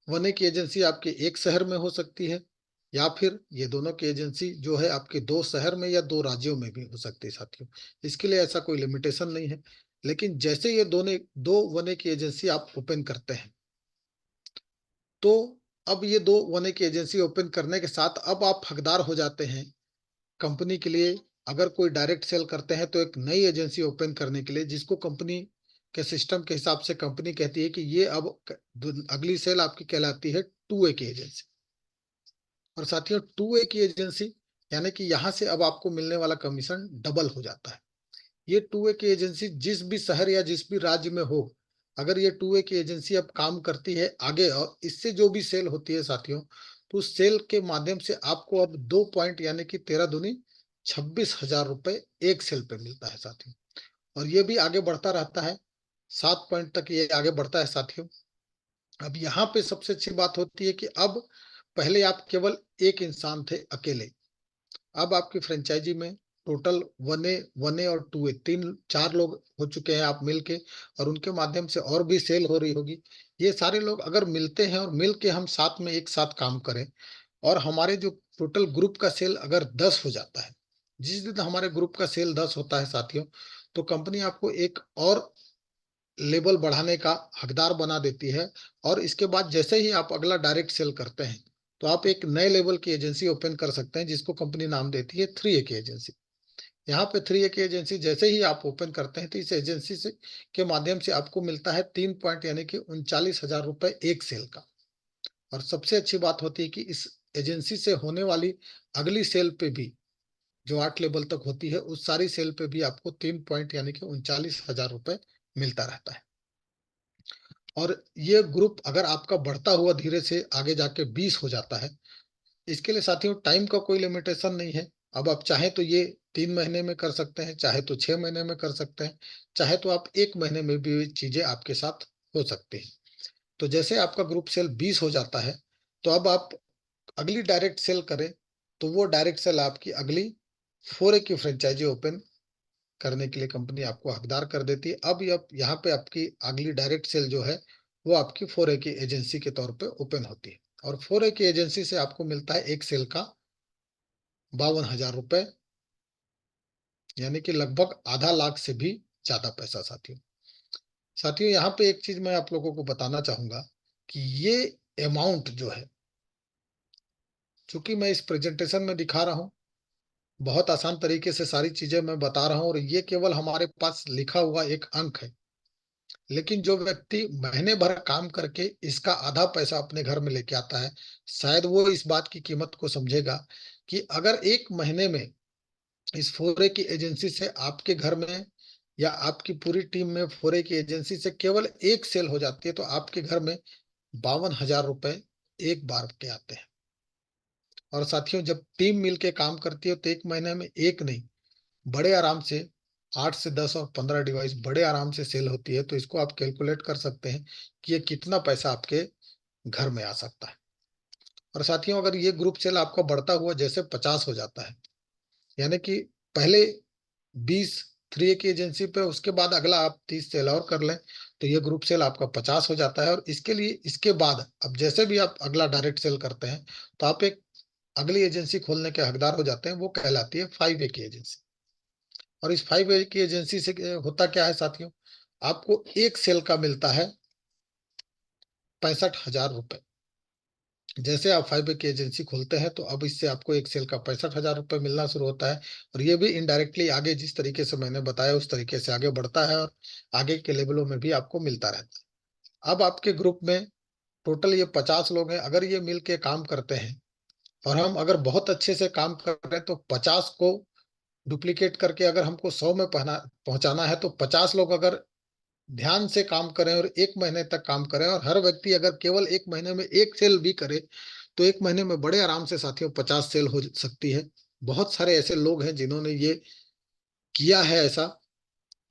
वने की एजेंसी आपके एक शहर में हो सकती है, या फिर ये दोनों की एजेंसी जो है आपके 2 शहर में या 2 राज्यों में भी हो सकती है साथियों। इसके लिए ऐसा कोई लिमिटेशन नहीं है। लेकिन जैसे ये दोनों दो वने की एजेंसी आप ओपन करते हैं तो अब ये 2 वने की एजेंसी ओपन करने के साथ अब आप हकदार हो जाते हैं कंपनी के लिए। अगर कोई डायरेक्ट सेल करते हैं तो एक नई एजेंसी ओपन करने के लिए, जिसको कंपनी के सिस्टम के हिसाब से कंपनी कहती है कि ये अब अगली सेल आपकी कहलाती है 2 ए की एजेंसी। और साथियों 2 ए की एजेंसी यानी कि यहाँ से अब आपको मिलने वाला कमीशन डबल हो जाता है। ये 2 ए की एजेंसी जिस भी शहर या जिस भी राज्य में हो, अगर ये 2 ए की एजेंसी अब काम करती है आगे और इससे जो भी सेल होती है साथियों, तो उस सेल के माध्यम से आपको अब 2 पॉइंट यानी कि 13 दूनी 26,000 रुपए एक सेल पे मिलता है साथियों। और ये भी आगे बढ़ता रहता है, 7 पॉइंट तक ये आगे बढ़ता है साथियों। अब यहाँ पे सबसे अच्छी बात होती है कि अब पहले आप केवल एक इंसान थे अकेले, अब आपकी फ्रेंचाइजी में टोटल वन ए और 2 ए 3 4 लोग हो चुके हैं आप मिलके, और उनके माध्यम से और भी सेल हो रही होगी। ये सारे लोग अगर मिलते हैं और मिलके हम साथ में एक साथ काम करें और हमारे जो टोटल ग्रुप का सेल अगर 10 हो जाता है, जिस दिन हमारे ग्रुप का सेल 10 होता है साथियों, तो कंपनी आपको एक और लेवल बढ़ाने का हकदार बना देती है। और इसके बाद जैसे ही आप अगला डायरेक्ट सेल करते हैं तो आप एक नए लेवल की एजेंसी ओपन कर सकते हैं, जिसको कंपनी नाम देती है 3 ए की एजेंसी। यहाँ पे 3 ए की एजेंसी जैसे ही आप ओपन करते हैं तो इस एजेंसी से के माध्यम से आपको मिलता है 3 पॉइंट यानी कि 39,000 रुपए एक सेल का। और सबसे अच्छी बात होती है कि इस एजेंसी से होने वाली अगली सेल पे भी जो 8 लेवल तक होती है, उस सारी सेल पे भी आपको 3 पॉइंट यानी कि 39,000 रुपए मिलता रहता है। और ये ग्रुप अगर आपका बढ़ता हुआ धीरे से आगे जाके 20 हो जाता है, इसके लिए साथियों टाइम का कोई लिमिटेशन नहीं है। अब आप चाहे तो ये 3 महीने में कर सकते हैं, चाहे तो 6 महीने में कर सकते हैं, चाहे तो आप 1 महीने में भी चीजें आपके साथ हो सकती हैं। तो जैसे आपका ग्रुप सेल 20 हो जाता है तो अब आप अगली डायरेक्ट सेल करें तो वो डायरेक्ट सेल आपकी अगली 4 ए की फ्रेंचाइजी ओपन करने के लिए कंपनी आपको हकदार कर देती है। अब यहाँ पे आपकी अगली डायरेक्ट सेल जो है वो आपकी 4 ए की एजेंसी के तौर पे ओपन होती है। और 4 ए की एजेंसी से आपको मिलता है एक सेल का 52,000 रुपए, यानी कि लगभग आधा लाख से भी ज्यादा पैसा साथियों। साथियों यहाँ पे एक चीज मैं आप लोगों को बताना चाहूंगा कि ये अमाउंट जो है, चूंकि मैं इस प्रेजेंटेशन में दिखा रहा हूँ, बहुत आसान तरीके से सारी चीजें मैं बता रहा हूँ और ये केवल हमारे पास लिखा हुआ एक अंक है। लेकिन जो व्यक्ति महीने भर काम करके इसका आधा पैसा अपने घर में लेके आता है, शायद वो इस बात की कीमत को समझेगा कि अगर एक महीने में इस फोरे की एजेंसी से आपके घर में या आपकी पूरी टीम में फोरे की एजेंसी से केवल एक सेल हो जाती है तो आपके घर में 52,000 रुपए एक बार के आते हैं। और साथियों जब टीम मिलके काम करती है तो एक महीने में एक नहीं, बड़े आराम से 8 से 10 और 15 डिवाइस बड़े आराम से सेल होती है। तो इसको आप कैलकुलेट कर सकते हैं कि ये कितना पैसा आपके घर में आ सकता है। और साथियों अगर ये ग्रुप सेल आपका बढ़ता हुआ जैसे 50 हो जाता है, यानी कि पहले 20 3A की एजेंसी पे, उसके बाद अगला आप 30 सेल और कर लें तो ये ग्रुप सेल आपका 50 हो जाता है। और इसके लिए इसके बाद अब जैसे भी आप अगला डायरेक्ट सेल करते हैं तो आप एक अगली एजेंसी खोलने के हकदार हो जाते हैं, वो कहलाती है 5A की एजेंसी। और इस 5A की एजेंसी से होता क्या है साथियों, आपको एक सेल का मिलता है 65,000 रुपए। जैसे आप 5A की एजेंसी खोलते हैं तो अब इससे आपको एक सेल का 65,000 रुपए मिलना शुरू होता है। और ये भी इनडायरेक्टली आगे जिस तरीके से मैंने बताया उस तरीके से आगे बढ़ता है और आगे के लेवलों में भी आपको मिलता रहता है। अब आपके ग्रुप में टोटल ये 50 लोग हैं। अगर ये मिल के काम करते हैं और हम अगर बहुत अच्छे से काम कर रहे हैं तो 50 को डुप्लीकेट करके अगर हमको 100 में पहुंचाना है तो 50 लोग अगर ध्यान से काम करें और 1 महीने तक काम करें और हर व्यक्ति अगर केवल 1 महीने में एक सेल भी करे तो 1 महीने में बड़े आराम से साथियों 50 सेल हो सकती है। बहुत सारे ऐसे लोग हैं जिन्होंने ये किया है ऐसा।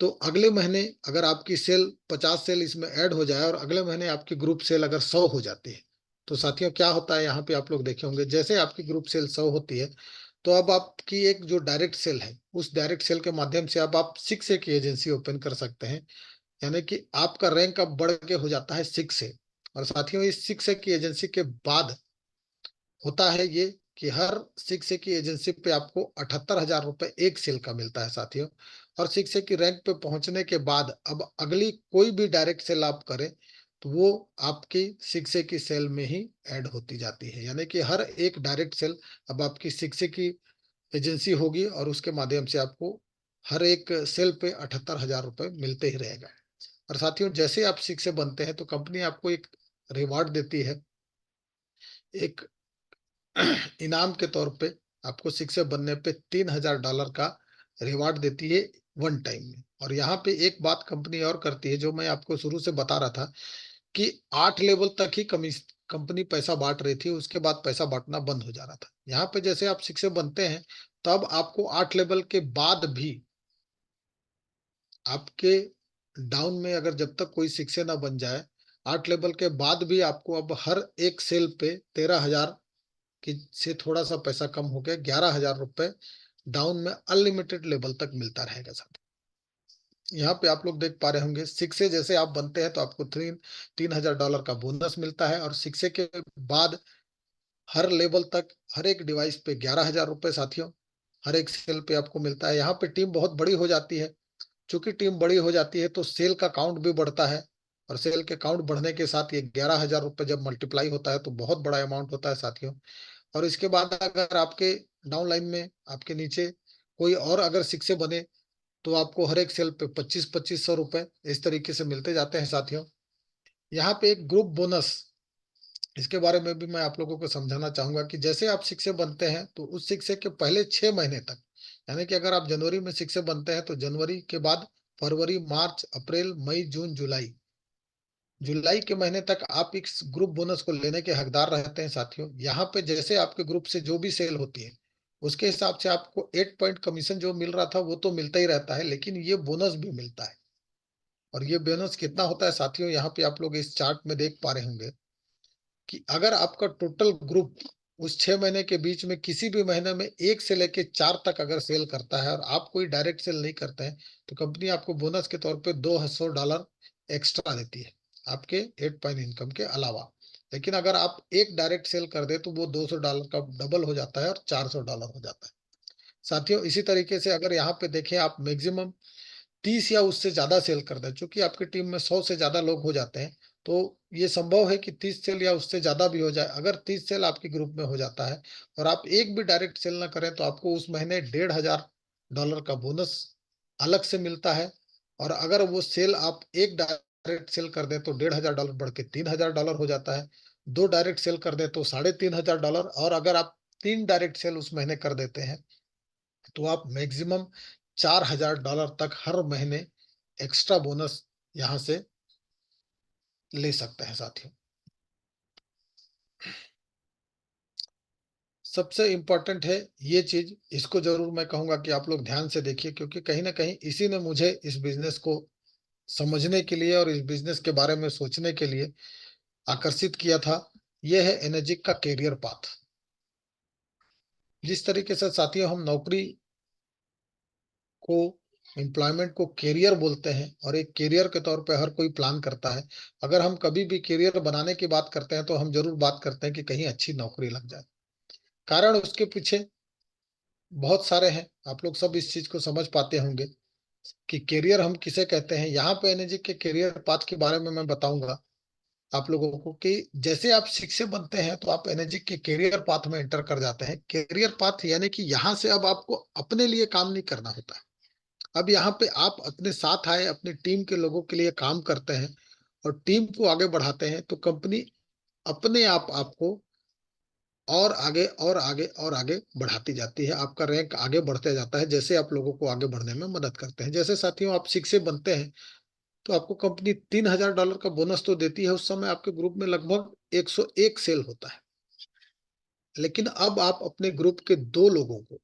तो अगले महीने अगर आपकी सेल 50 सेल इसमें ऐड हो जाए और अगले महीने आपकी ग्रुप सेल अगर 100 हो जाती है तो साथियों क्या होता है, यहाँ पे आप लोग देखे होंगे जैसे आपकी ग्रुप सेल 100 होती है तो अब आपकी एक जो डायरेक्ट सेल है उस डायरेक्ट सेल के माध्यम से अब आप 6A की एजेंसी ओपन कर सकते हैं। यानी कि आपका रैंक अब बढ़ के हो जाता है 6A। और साथियों इस 6A की एजेंसी के बाद होता है ये कि हर 6A की एजेंसी पे आपको 78,000 रुपए एक सेल का मिलता है साथियों। और 6A की रैंक पे पहुंचने के बाद अब अगली कोई भी डायरेक्ट सेल आप करें तो वो आपकी 6A की सेल में ही ऐड होती जाती है। यानी कि हर एक डायरेक्ट सेल अब आपकी 6A की एजेंसी होगी और उसके माध्यम से आपको हर एक सेल पे 78,000 रुपए मिलते ही रहेगा। और साथियों जैसे आप 6A बनते हैं तो कंपनी आपको एक रिवार्ड देती है, एक इनाम के तौर पे आपको 6A बनने पे $3,000 का रिवार्ड देती है वन टाइम में। और यहाँ पे एक बात कंपनी और करती है जो मैं आपको शुरू से बता रहा था कि 8 लेवल तक ही कंपनी पैसा बांट रही थी, उसके बाद पैसा बांटना बंद हो जा रहा था। यहाँ पे जैसे आप 6A बनते हैं तब आपको 8 लेवल के बाद भी आपके डाउन में अगर जब तक कोई 6A ना बन जाए 8 लेवल के बाद भी आपको अब हर एक सेल पे 13,000 की से थोड़ा सा पैसा कम हो गया 11,000 रुपए डाउन में अनलिमिटेड लेवल तक मिलता रहेगा साथ। यहाँ पे आप लोग देख पा रहे होंगे 6A जैसे आप बनते हैं तो आपको $3,000 का बोनस मिलता है। और 6A के बाद हर लेवल तक हर एक डिवाइस पे 11,000 रुपए साथियों हर एक सेल पे आपको मिलता है। यहाँ पे टीम बहुत बड़ी हो जाती है। चूंकि टीम बड़ी हो जाती है तो सेल का काउंट भी बढ़ता है। और सेल के काउंट बढ़ने के साथ ये 11,000 रुपए जब मल्टीप्लाई होता है तो बहुत बड़ा अमाउंट होता है साथियों। और इसके बाद अगर आपके डाउन लाइन में आपके नीचे कोई और अगर 6A बने तो आपको हर एक सेल पे 25-2500 रुपए इस तरीके से मिलते जाते हैं साथियों। यहाँ पे एक ग्रुप बोनस, इसके बारे में भी मैं आप लोगों को समझाना चाहूंगा कि जैसे आप 6A बनते हैं तो उस 6A के पहले 6 महीने तक, यानी कि अगर आप जनवरी में 6A बनते हैं तो जनवरी के बाद फरवरी, मार्च, अप्रैल, मई, जून, जुलाई, जुलाई के महीने तक आप इस ग्रुप बोनस को लेने के हकदार रहते हैं साथियों। यहाँ पे जैसे आपके ग्रुप से जो भी सेल होती है उसके हिसाब से आपको 8 पॉइंट कमीशन जो मिल रहा था वो तो मिलता ही रहता है, लेकिन ये बोनस भी मिलता है। और ये बोनस कितना होता है साथियों, यहाँ पे आप लोग इस चार्ट में देख पा रहे होंगे कि अगर आपका टोटल ग्रुप उस 6 महीने के बीच में किसी भी महीने में 1 से लेके 4 तक अगर सेल करता है और आप कोई डायरेक्ट सेल नहीं करते हैं तो कंपनी आपको बोनस के तौर पे $200 एक्स्ट्रा देती है आपके 8 पॉइंट इनकम के अलावा। लेकिन अगर आप एक डायरेक्ट सेल कर दे तो वो $200 का डबल हो जाता है और $400 हो जाता है साथियों। इसी तरीके से अगर यहाँ पे देखें आप मैक्सिमम 30 या उससे ज्यादा सेल कर दें, चूंकि आपकी टीम में 100 से ज्यादा लोग हो जाते हैं तो ये संभव है कि 30 सेल या उससे ज्यादा भी हो जाए। अगर 30 सेल आपके ग्रुप में हो जाता है और आप एक भी डायरेक्ट सेल ना करें तो आपको उस महीने $1,500 का बोनस अलग से मिलता है। और अगर वो सेल आप एक डायरेक्ट सेल कर दें तो $1,500 बढ़ के $3,000 हो जाता है। दो डायरेक्ट सेल कर दें तो $3,500। और अगर आप 3 डायरेक्ट सेल उस महीने कर देते हैं तो आप मैक्सिमम $4,000 तक हर महीने एक्स्ट्रा बोनस यहाँ से ले सकते हैं साथियों। सबसे इम्पोर्टेंट है ये चीज, इसको जरूर मैं कहूंगा कि आप लोग ध्यान से देखिए क्योंकि कहीं ना कहीं इसी ने मुझे इस बिजनेस को समझने के लिए और इस बिजनेस के बारे में सोचने के लिए आकर्षित किया था। यह है एनर्जिक का कैरियर पाथ। जिस तरीके से साथियों हम नौकरी को एम्प्लॉयमेंट को कैरियर बोलते हैं और एक कैरियर के तौर पे हर कोई प्लान करता है। अगर हम कभी भी कैरियर बनाने की बात करते हैं तो हम जरूर बात करते हैं कि कहीं अच्छी नौकरी लग जाए। कारण उसके पीछे बहुत सारे हैं, आप लोग सब इस चीज को समझ पाते होंगे कि कैरियर हम किसे कहते हैं। यहाँ पे एनर्जी के कैरियर पाथ के बारे में मैं बताऊंगा आप लोगों को कि जैसे आप शिक्षक बनते हैं तो आप एनर्जी के कैरियर पाथ में एंटर कर जाते हैं। कैरियर पाथ यानी कि यहाँ से अब आपको अपने लिए काम नहीं करना होता है। अब यहाँ पे आप अपने साथ आए, अपनी टीम के लोगों के लिए काम करते हैं और टीम को आगे बढ़ाते हैं, तो कंपनी अपने आप आपको और आगे और आगे और आगे बढ़ाती जाती है। आपका रैंक आगे बढ़ते जाता है जैसे आप लोगों को आगे बढ़ने में मदद करते हैं। जैसे साथियों आप शिक्षक बनते हैं तो आपको कंपनी $3000 का बोनस तो देती है। उस समय आपके ग्रुप में लगभग 101 सेल होता है। लेकिन अब आप अपने ग्रुप के दो लोगों को,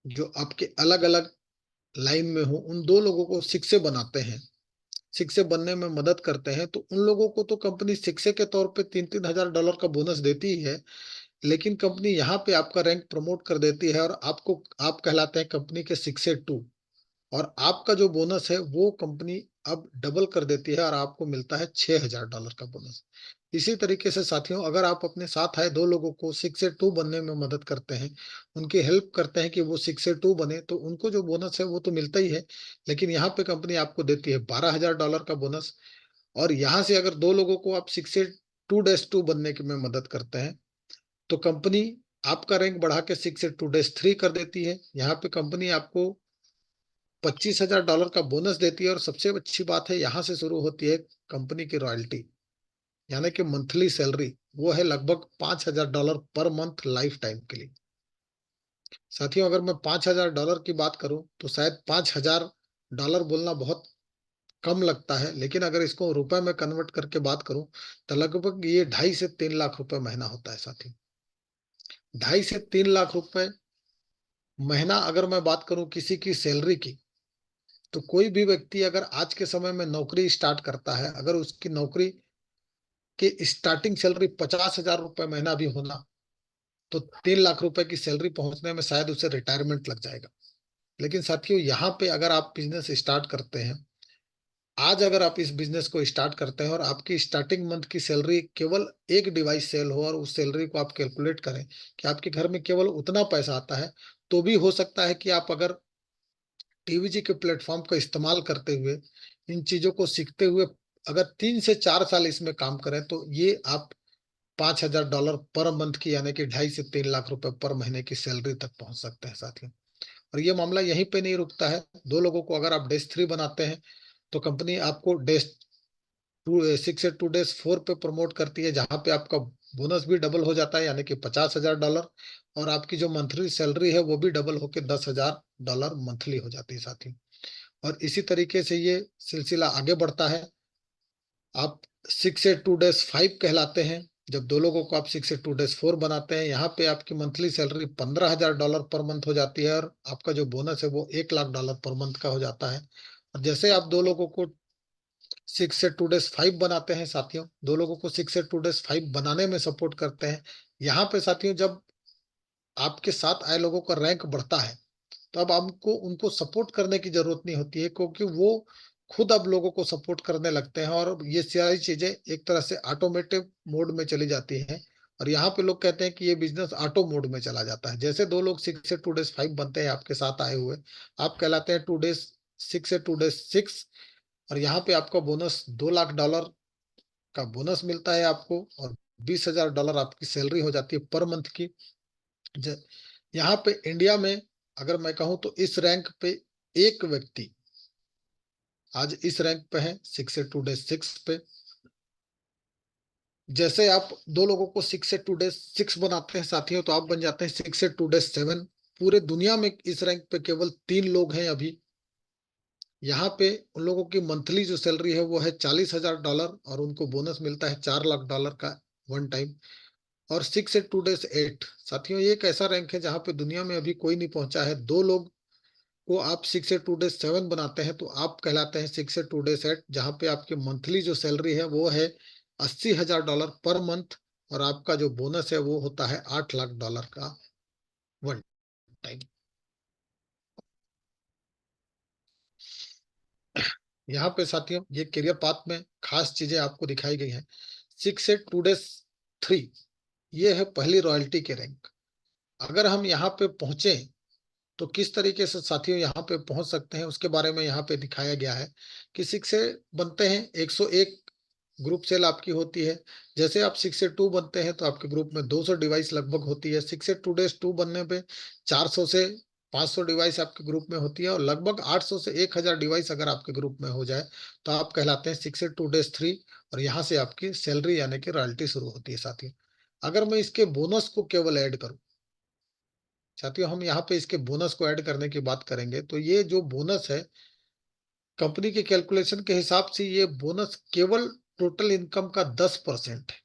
जो आपके अलग अलग लाइन में हो, उन दो लोगों को शिक्षक बनाते हैं, शिक्षक बनने में मदद करते हैं, तो उन लोगों को तो कंपनी शिक्षक के तौर पे $3,000 का बोनस देती ही है। लेकिन कंपनी यहाँ पे आपका रैंक प्रमोट कर देती है और आपको, आप कहलाते हैं कंपनी के शिक्षक 2। और आपका जो बोनस है वो कंपनी अब डबल कर देती है और आपको मिलता है $6,000 का बोनस। इसी तरीके से साथियों, अगर आप अपने साथ आए दो लोगों को शिक्षक 2 बनने में मदद करते हैं, उनकी हेल्प करते हैं कि वो शिक्षक 2 बने, तो उनको जो बोनस है वो तो मिलता ही है। लेकिन यहाँ पे कंपनी आपको देती है $12,000 का बोनस। और यहाँ से अगर दो लोगों को आप शिक्षक 2-2 बनने की में मदद करते हैं तो कंपनी आपका रैंक बढ़ा के शिक्षक 2-3 कर देती है। यहाँ पे कंपनी आपको $25,000 का बोनस देती है और सबसे अच्छी बात है, यहाँ से शुरू होती है कंपनी की रॉयल्टी, यानी कि मंथली सैलरी। वो है लगभग $5,000 पर मंथ लाइफ टाइम के लिए। साथियों अगर मैं $5,000 की बात करूं तो शायद $5,000 बोलना बहुत कम लगता है, लेकिन अगर इसको रुपए में कन्वर्ट करके बात करूं तो लगभग ये 2.5 से 3 लाख रुपए महीना होता है साथियों। 2.5 से 3 लाख रुपए महीना अगर मैं बात करूं किसी की सैलरी की, तो कोई भी व्यक्ति अगर आज के समय में नौकरी स्टार्ट करता है, अगर उसकी नौकरी की स्टार्टिंग सैलरी $50,000 महीना भी होना, तो 3 लाख रुपए की सैलरी पहुंचने में शायद उसे रिटायरमेंट लग जाएगा। लेकिन साथियों यहाँ पे अगर आप बिजनेस स्टार्ट करते हैं, आज अगर आप इस बिजनेस को स्टार्ट करते हैं और आपकी स्टार्टिंग मंथ की सैलरी केवल एक डिवाइस सेल हो और उस सैलरी को आप कैलकुलेट करें कि आपके घर में केवल उतना पैसा आता है, तो भी हो सकता है कि आप अगर टीवीजी के प्लेटफॉर्म का इस्तेमाल करते हुए, इन चीजों को सीखते हुए अगर 3 से 4 साल इसमें काम करें, तो ये आप $5,000 पर मंथ की यानी कि 2.5 से 3 लाख रुपए पर महीने की सैलरी तक पहुंच सकते हैं साथियों। और ये मामला यहीं पे नहीं रुकता है। दो लोगों को अगर आप डेज 3 बनाते हैं तो कंपनी आपको डेज 6 से 2 डेज 4 पे प्रमोट करती है, जहां पे आपका बोनस भी डबल हो जाता है यानी कि $50,000। और आपकी जो मंथली सैलरी है वो भी डबल होकर $10,000 मंथली हो जाती है साथी। और इसी तरीके से ये सिलसिला आगे बढ़ता है। आप 6 से 2 डेज 5 कहलाते हैं। जब दो लोगों को आप 6 से 2 डेज 4 बनाते हैं, यहाँ पे आपकी मंथली सैलरी $15,000 पर मंथ हो जाती है और आपका जो बोनस है वो $1 लाख पर मंथ का हो जाता है। और जैसे आप दो लोगों को 6 से 2 डेज 5 बनाते हैं साथियों, दो लोगों को 6 से 2 डेज 5 बनाने में सपोर्ट करते हैं, यहाँ पे साथियों जब आपके साथ आए लोगों का रैंक बढ़ता है, तो अब आपको उनको सपोर्ट करने की जरूरत नहीं होती है, क्योंकि वो खुद अब लोगों को सपोर्ट करने लगते हैं और ये सारी चीजें एक तरह से ऑटोमेटिव मोड में चली जाती हैं। और यहाँ पे लोग कहते हैं कि ये बिजनेस ऑटो मोड में चला जाता है। जैसे दो लोग 6 से 2 डेज 5 बनते हैं आपके साथ आए हुए, आप कहलाते हैं 6 से 2 डेज 6। और यहाँ पे आपका बोनस $2 लाख का बोनस मिलता है आपको और $20,000 आपकी सैलरी हो जाती है पर मंथ की। यहाँ पे इंडिया में अगर मैं कहूँ तो इस रैंक पे एक व्यक्ति आज इस रैंक पे है 6 से 2 डेज 6 पे। जैसे आप दो लोगों को 6 से 2 डेज 6 बनाते हैं साथियों, तो आप बन जाते हैं 6 से 2 डेज 7। पूरे दुनिया में इस रैंक पे केवल 3 लोग हैं अभी। यहाँ पे उन लोगों की मंथली जो सैलरी है वो है $40,000 और उनको बोनस मिलता है $4 लाख का वन टाइम। और 6 से 2 डेज 8 साथियों, ये एक ऐसा रैंक है जहाँ पे दुनिया में अभी कोई नहीं पहुंचा है। दो लोग को आप 6 से 2 डेज 7 बनाते हैं तो आप कहलाते हैं 6 से 2 डेज 8, जहाँ पे आपकी मंथली जो सैलरी है वो है $80,000 पर मंथ और आपका जो बोनस है वो होता है $8 लाख का वन टाइम। यहाँ पे साथियों ये करियर पाथ में खास चीजें आपको दिखाई गई हैं। 6 से 2 days 3, ये है पहली रॉयल्टी के रैंक। अगर हम यहाँ पे पहुंचे तो किस तरीके से साथियों यहाँ पे पहुंच सकते हैं उसके बारे में यहाँ पे दिखाया गया है कि 6 से बनते हैं 101 ग्रुप सेल आपकी होती है। जैसे आप 6 से 2 बनते हैं तो आपके ग्रुप में 200 डिवाइस लगभग होती है। 6 से 2 days 2 बनने पे 400 से 500 डिवाइस आपके ग्रुप में होती है, और लगभग 800 से 1000 डिवाइस अगर आपके ग्रुप में हो जाए तो आप कहलाते हैं 6 से 2 days 3। और यहाँ से आपकी सैलरी यानी कि रॉयल्टी शुरू होती है साथियों। अगर मैं इसके बोनस को केवल ऐड करूं साथियों, हम यहाँ पे इसके बोनस को ऐड करने की बात करेंगे तो ये जो बोनस है कंपनी के कैलकुलेशन के हिसाब से ये बोनस केवल टोटल इनकम का 10% है।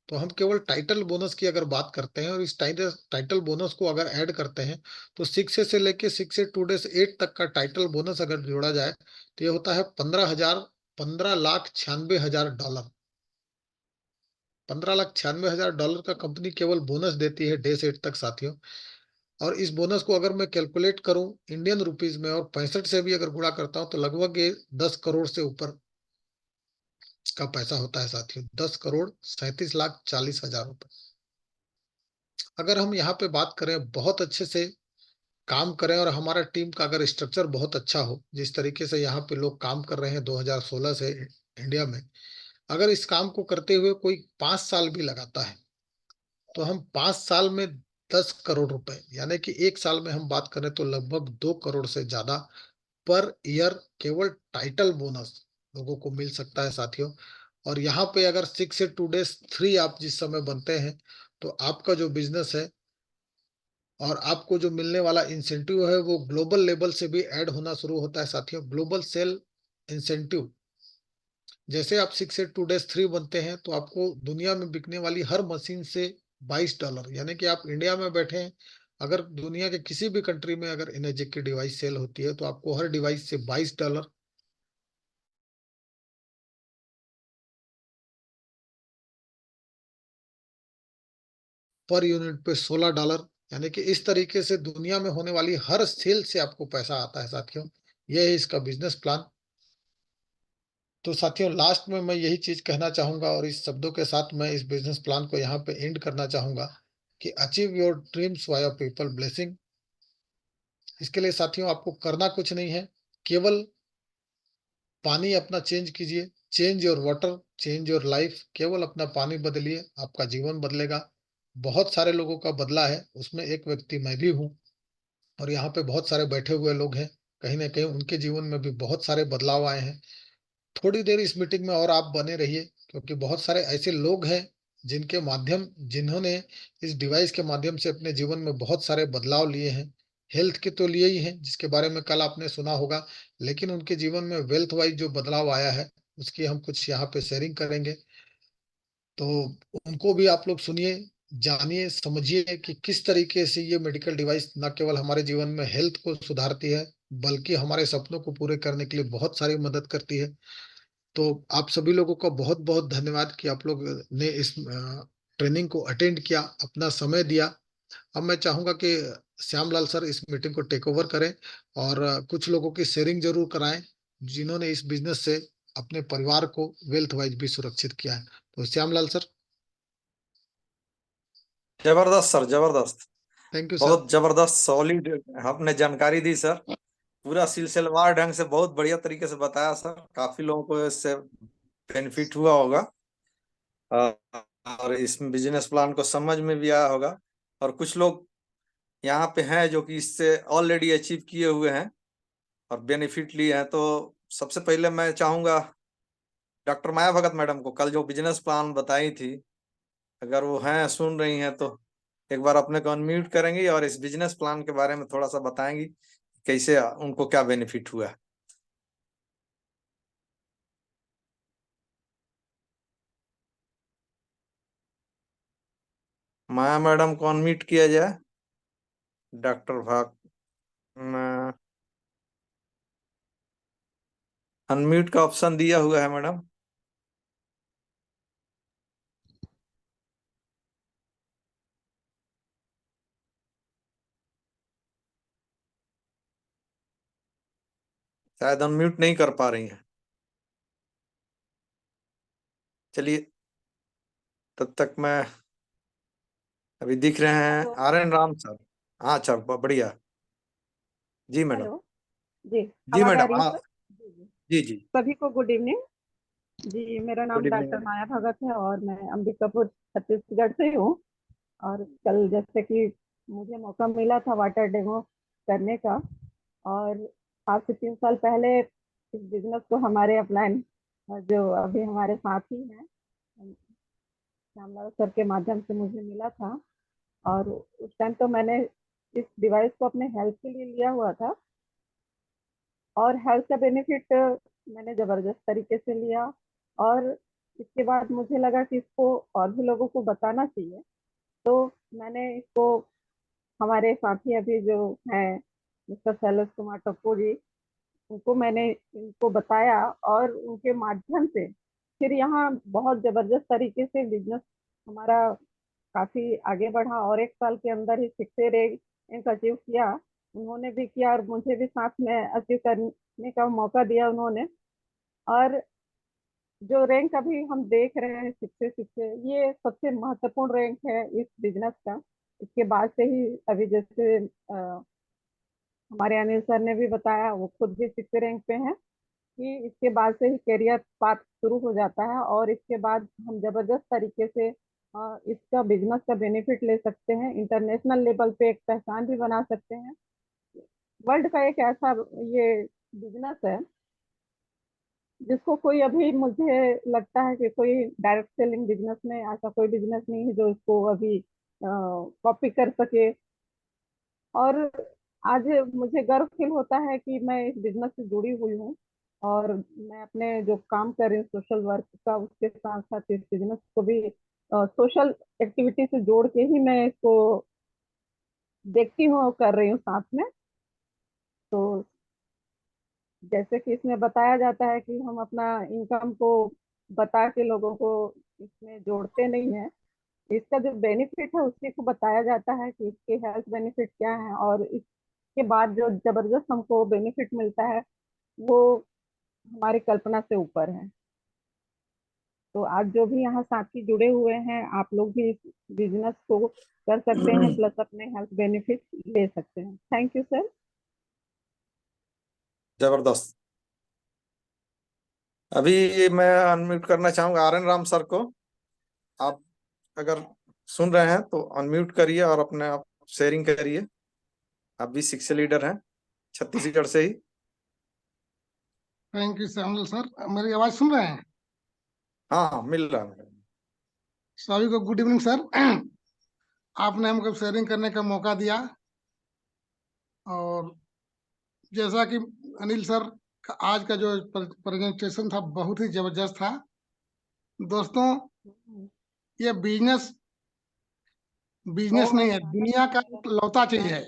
तो हम केवल टाइटल बोनस की अगर बात करते हैं और इस टाइटल बोनस को अगर ऐड करते हैं तो 6 से लेके 6 से 2 days 8 तक का टाइटल बोनस अगर जोड़ा जाए तो ये होता है 15,96,000 डॉलर। $15,96,000 का कंपनी केवल बोनस देती है डे 8 तक साथियों। और इस बोनस को अगर मैं कैलकुलेट करूं इंडियन रुपीज में और 65 से भी अगर गुणा करता हूं तो लगभग ये 10 करोड़ से ऊपर का पैसा होता है साथियों। 10,37,40,40,000 रुपए। अगर हम यहाँ पे बात करें बहुत अच्छे से काम करें और हमारा टीम का अगर स्ट्रक्चर बहुत अच्छा हो, जिस तरीके से यहाँ पे लोग काम कर रहे हैं 2016 से इंडिया में, अगर इस काम को करते हुए कोई 5 साल भी लगाता है तो हम 5 साल में 10 करोड़ रुपए, यानी कि एक साल में हम बात करें तो लगभग 2 करोड़ से ज्यादा पर ईयर केवल टाइटल बोनस लोगों को मिल सकता है साथियों। और यहाँ पे अगर 6 से 2 days 3 आप जिस समय बनते हैं तो आपका जो बिजनेस है और आपको जो मिलने वाला इंसेंटिव है वो ग्लोबल लेवल से भी ऐड होना शुरू होता है साथियों। ग्लोबल सेल इंसेंटिव, जैसे आप 6 से 2 days 3 बनते हैं तो आपको दुनिया में बिकने वाली हर मशीन से $22, यानी कि आप इंडिया में बैठे हैं, अगर दुनिया के किसी भी कंट्री में अगर इनर्जी की डिवाइस सेल होती है तो आपको हर डिवाइस से $22, पर यूनिट पे $16, यानी कि इस तरीके से दुनिया में होने वाली हर सेल से आपको पैसा आता है साथियों। यह है इसका बिजनेस प्लान। तो साथियों लास्ट में मैं यही चीज कहना चाहूंगा और इस शब्दों के साथ मैं इस बिजनेस प्लान को यहाँ पे एंड करना चाहूंगा कि achieve your dreams via people blessing. इसके लिए साथियों आपको करना कुछ नहीं है, केवल पानी अपना चेंज कीजिए। Change your water change your life. केवल अपना पानी बदलिए, आपका जीवन बदलेगा। बहुत सारे लोगों का बदला है, उसमें एक व्यक्ति मैं भी हूँ। और यहाँ पे बहुत सारे बैठे हुए लोग हैं, कहीं ना कहीं उनके जीवन में भी बहुत सारे बदलाव आए हैं। थोड़ी देर इस मीटिंग में और आप बने रहिए, क्योंकि बहुत सारे ऐसे लोग हैं जिन्होंने इस डिवाइस के माध्यम से अपने जीवन में बहुत सारे बदलाव लिए हैं। हेल्थ के तो लिए ही हैं जिसके बारे में कल आपने सुना होगा, लेकिन उनके जीवन में वेल्थ वाइज जो बदलाव आया है उसकी हम कुछ यहाँ पे शेयरिंग करेंगे। तो उनको भी आप लोग सुनिए, जानिए, समझिए कि किस तरीके से ये मेडिकल डिवाइस न केवल हमारे जीवन में हेल्थ को सुधारती है बल्कि हमारे सपनों को पूरे करने के लिए बहुत सारी मदद करती है। तो आप सभी लोगों का बहुत बहुत धन्यवाद कि आप लोग ने इस ट्रेनिंग को अटेंड किया, अपना समय दिया। अब मैं चाहूंगा कि श्यामलाल सर इस मीटिंग को टेक ओवर करें और कुछ लोगों की शेयरिंग जरूर कराएं जिन्होंने इस बिजनेस से अपने परिवार को वेल्थ वाइज भी सुरक्षित किया है। तो श्यामलाल सर। जबरदस्त सर, जबरदस्त। Thank you sir. बहुत जबरदस्त सॉलिड आपने जानकारी दी सर। पूरा सिलसिलेवार ढंग से बहुत बढ़िया तरीके से बताया सर। काफी लोगों को इससे बेनिफिट हुआ होगा और इस बिजनेस प्लान को समझ में भी आया होगा। और कुछ लोग यहाँ पे हैं जो कि इससे ऑलरेडी अचीव किए हुए हैं और बेनिफिट लिए हैं। तो सबसे पहले मैं चाहूंगा डॉक्टर माया भगत मैडम को कल जो बिजनेस प्लान बताई थी, अगर वो हैं सुन रही हैं तो एक बार अपने को अनम्यूट करेंगी और इस बिजनेस प्लान के बारे में थोड़ा सा बताएंगी कैसे उनको क्या बेनिफिट हुआ है। माया मैडम को अनम्यूट किया जाए। डॉक्टर भाग अनम्यूट का ऑप्शन दिया हुआ है मैडम। शायद अनम्यूट नहीं कर पा रही हैं। चलिए, तब तक मैं, अभी दिख रहे हैं hello. R N Ram sir. हाँ अच्छा, बढ़िया। जी मैडम। हेलो। जी। जी आवाज आ मैडम, रही है हाँ। सर? जी जी। जी जी। सभी को गुड इवनिंग। जी, मेरा गुड नाम इवनिंग डॉक्टर मैडम। माया भगत है और मैं अंबिकापुर छत्तीसगढ़ से हूँ। और कल जैसे कि मुझे मौका मिला था वाटर डेमो करने का। और आज से 3 साल पहले इस बिजनेस को हमारे अपलाइन जो अभी हमारे साथी हैं श्यामलाल सर के माध्यम से मुझे मिला था। और उस टाइम तो मैंने इस डिवाइस को अपने हेल्थ के लिए लिया हुआ था। और हेल्थ का बेनिफिट मैंने ज़बरदस्त तरीके से लिया। और इसके बाद मुझे लगा कि इसको और भी लोगों को बताना चाहिए। तो मैंने इसको, हमारे साथी अभी जो हैं मिस्टर शैलेश कुमार टप्पू जी, उनको मैंने इनको बताया। और उनके माध्यम से फिर यहाँ बहुत ज़बरदस्त तरीके से बिजनेस हमारा काफ़ी आगे बढ़ा। और 1 साल के अंदर ही 6 रैंक अचीव किया। उन्होंने भी किया और मुझे भी साथ में अचीव करने का मौका दिया उन्होंने। और जो रैंक अभी हम देख रहे हैं 6 ये सबसे महत्वपूर्ण रैंक है इस बिजनेस का। इसके बाद से ही अभी जैसे हमारे अनिल सर ने भी बताया, वो खुद भी 6 रैंक पे हैं, कि इसके बाद से ही करियर पाथ शुरू हो जाता है। और इसके बाद हम जबरदस्त तरीके से इसका बिजनेस का बेनिफिट ले सकते हैं, इंटरनेशनल लेवल पे एक पहचान भी बना सकते हैं। वर्ल्ड का एक ऐसा ये बिजनेस है जिसको कोई, अभी मुझे लगता है कि कोई डायरेक्ट सेलिंग बिजनेस में ऐसा कोई बिजनेस नहीं है जो इसको अभी कॉपी कर सके। और आज मुझे गर्व फील होता है कि मैं इस बिजनेस से जुड़ी हुई हूँ। और मैं अपने जो काम कर रही हूँ सोशल वर्क का, उसके साथ साथ इस बिजनेस को भी सोशल एक्टिविटी से जोड़ के ही मैं इसको देखती हूँ और कर रही हूँ साथ में। तो जैसे कि इसमें बताया जाता है कि हम अपना इनकम को बता के लोगों को इसमें जोड़ते नहीं है। इसका जो बेनिफिट है उसी को बताया जाता है कि इसके हेल्थ बेनिफिट क्या है। और इसके बाद जो जबरदस्त हमको बेनिफिट मिलता है वो हमारी कल्पना से ऊपर है। तो आज जो भी यहाँ साथी जुड़े हुए हैं, आप लोग भी इस बिजनेस को कर सकते हैं, प्लस अपने हेल्थ बेनिफिट ले सकते हैं। Thank you sir. जबरदस्त। अभी मैं अनम्यूट करना चाहूंगा आर एन राम सर को। आप अगर सुन रहे हैं तो अनम्यूट करिए और अपने आप शेयरिंग करिए। आप भी शिक्षा लीडर हैं छत्तीसगढ़ से ही। थैंक यू श्यामल सर, मेरी आवाज सुन रहे हैं? हाँ हाँ, मिल रहा है। सभी को गुड इवनिंग सर। आपने हमको शेयरिंग करने का मौका दिया। और जैसा कि अनिल सर का आज का जो प्रेजेंटेशन था बहुत ही जबरदस्त था। दोस्तों, ये बिजनेस ओ बिजनेस नहीं हम है, सागर दुनिया का से लौता चीज है।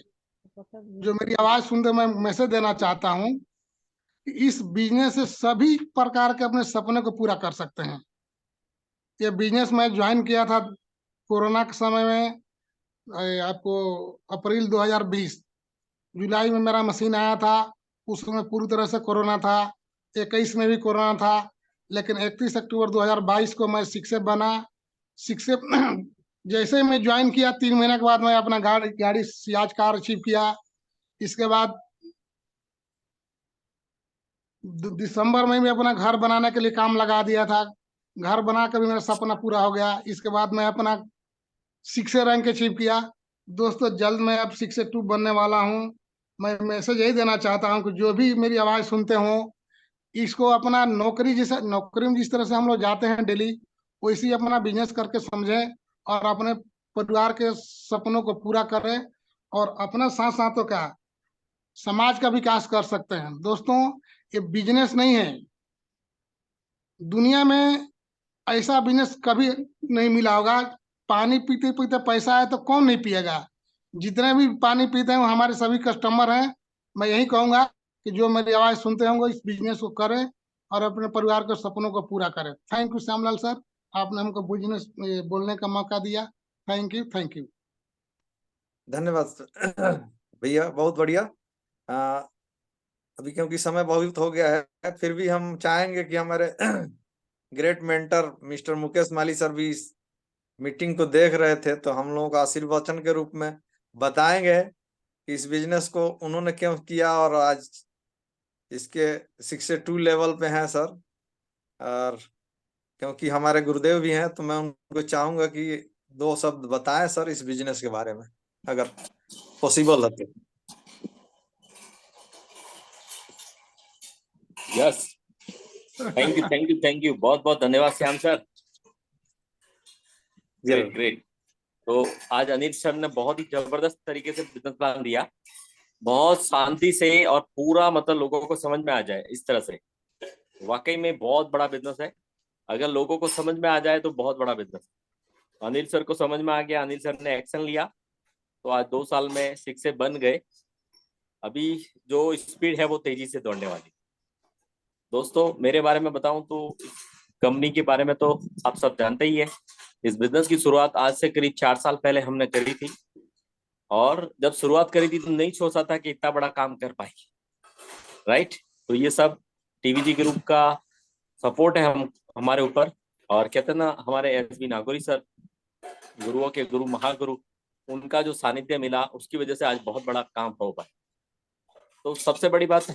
जो मेरी आवाज सुनते मैं मैसेज देना चाहता हूँ कि इस बिजनेस से सभी प्रकार के अपने सपने को पूरा कर सकते हैं। ये बिजनेस मैं ज्वाइन किया था कोरोना के समय में। आपको अप्रैल 2020 जुलाई में मेरा मशीन आया था। उस समय पूरी तरह से कोरोना था। 21 में भी कोरोना था। लेकिन 31 अक्टूबर 2022 को मैं शिक्षक बना। शिक्षक जैसे ही मैं ज्वाइन किया 3 महीने के बाद मैं अपना गाड़ी सियाज कार अचीव किया। इसके बाद दिसंबर में भी अपना घर बनाने के लिए काम लगा दिया था। घर बना कर भी मेरा सपना पूरा हो गया। इसके बाद मैं अपना 6 रैंक अचीव किया। दोस्तों, जल्द मैं अब 6-2 बनने वाला हूँ। मैं मैसेज यही देना चाहता हूँ कि जो भी मेरी आवाज सुनते हो, इसको अपना नौकरी में जिस तरह से हम लोग जाते हैं डेली, वैसे ही अपना बिजनेस करके समझें और अपने परिवार के सपनों को पूरा करें। और अपना साथ साथों का समाज का विकास कर सकते हैं। दोस्तों, ये बिजनेस नहीं है। दुनिया में ऐसा बिजनेस कभी नहीं मिला होगा। पानी पीते पीते पैसा है तो कौन नहीं पिएगा। जितने भी पानी पीते हैं वो हमारे सभी कस्टमर हैं। मैं यही कहूंगा कि जो मेरी आवाज सुनते होंगे इस बिजनेस को करें और अपने परिवार के सपनों को पूरा करें। थैंक यू श्यामलाल सर, आपने हमको बिजनेस बोलने का मौका दिया। Thank you, thank you. धन्यवाद भैया, बहुत बढ़िया। अभी क्योंकि समय बहुत हो गया है, फिर भी हम चाहेंगे कि हमारे ग्रेट मेंटर मिस्टर मुकेश माली सर भी इस मीटिंग को देख रहे थे, तो हम लोगों को आशीर्वचन के रूप में बताएंगे कि इस बिजनेस को उन्होंने क्यों किया और आज इसके 62 लेवल पे हैं सर। और क्योंकि हमारे गुरुदेव भी हैं, तो मैं उनको चाहूंगा कि 2 शब्द बताएं सर इस बिजनेस के बारे में, अगर पॉसिबल है तो। यस, थैंक यू, बहुत बहुत धन्यवाद श्याम सर। Great great. तो आज अनिल सर ने बहुत ही जबरदस्त तरीके से बिजनेस प्लान दिया, बहुत शांति से, और पूरा मतलब लोगों को समझ में आ जाए इस तरह से। वाकई में बहुत बड़ा बिजनेस है, अगर लोगों को समझ में आ जाए तो बहुत बड़ा बिजनेस है। अनिल सर को समझ में आ गया, अनिल सर ने एक्शन लिया, तो आज 2 साल में 6 से बन गए। अभी जो स्पीड है वो तेजी से दौड़ने वाली। दोस्तों मेरे बारे में बताऊं तो कंपनी के बारे में तो आप सब जानते ही है। इस बिजनेस की शुरुआत आज से करीब 4 साल पहले हमने करी थी, और जब शुरुआत करी थी तो नहीं सोचा था कि इतना बड़ा काम कर पाएगी, राइट। तो ये सब टीवीजी ग्रुप का सपोर्ट है हमारे ऊपर, और कहते हैं ना हमारे एसबी नागौरी सर, गुरुओं के गुरु महागुरु, उनका जो सानिध्य मिला उसकी वजह से आज बहुत बड़ा काम हो पाया। तो सबसे बड़ी बात,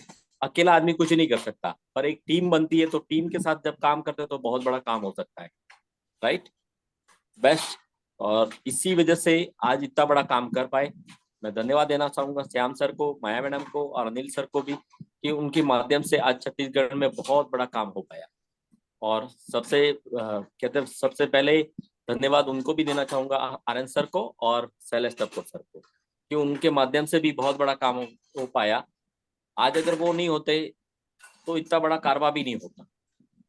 अकेला आदमी कुछ नहीं कर सकता, पर एक टीम बनती है, तो टीम के साथ जब काम करते हैं तो बहुत बड़ा काम हो सकता है, राइट। बेस्ट। और इसी वजह से आज इतना बड़ा काम कर पाए। मैं धन्यवाद देना चाहूंगा श्याम सर को, माया मैडम को और अनिल सर को भी, कि उनके माध्यम से आज छत्तीसगढ़ में बहुत बड़ा काम हो पाया। और कहते हैं सबसे पहले धन्यवाद उनको भी देना चाहूंगा, आर्यन सर को और शैलेश टप्पो सर को, कि उनके माध्यम से भी बहुत बड़ा काम हो पाया। आज अगर वो नहीं होते तो इतना बड़ा कारवा भी नहीं होता।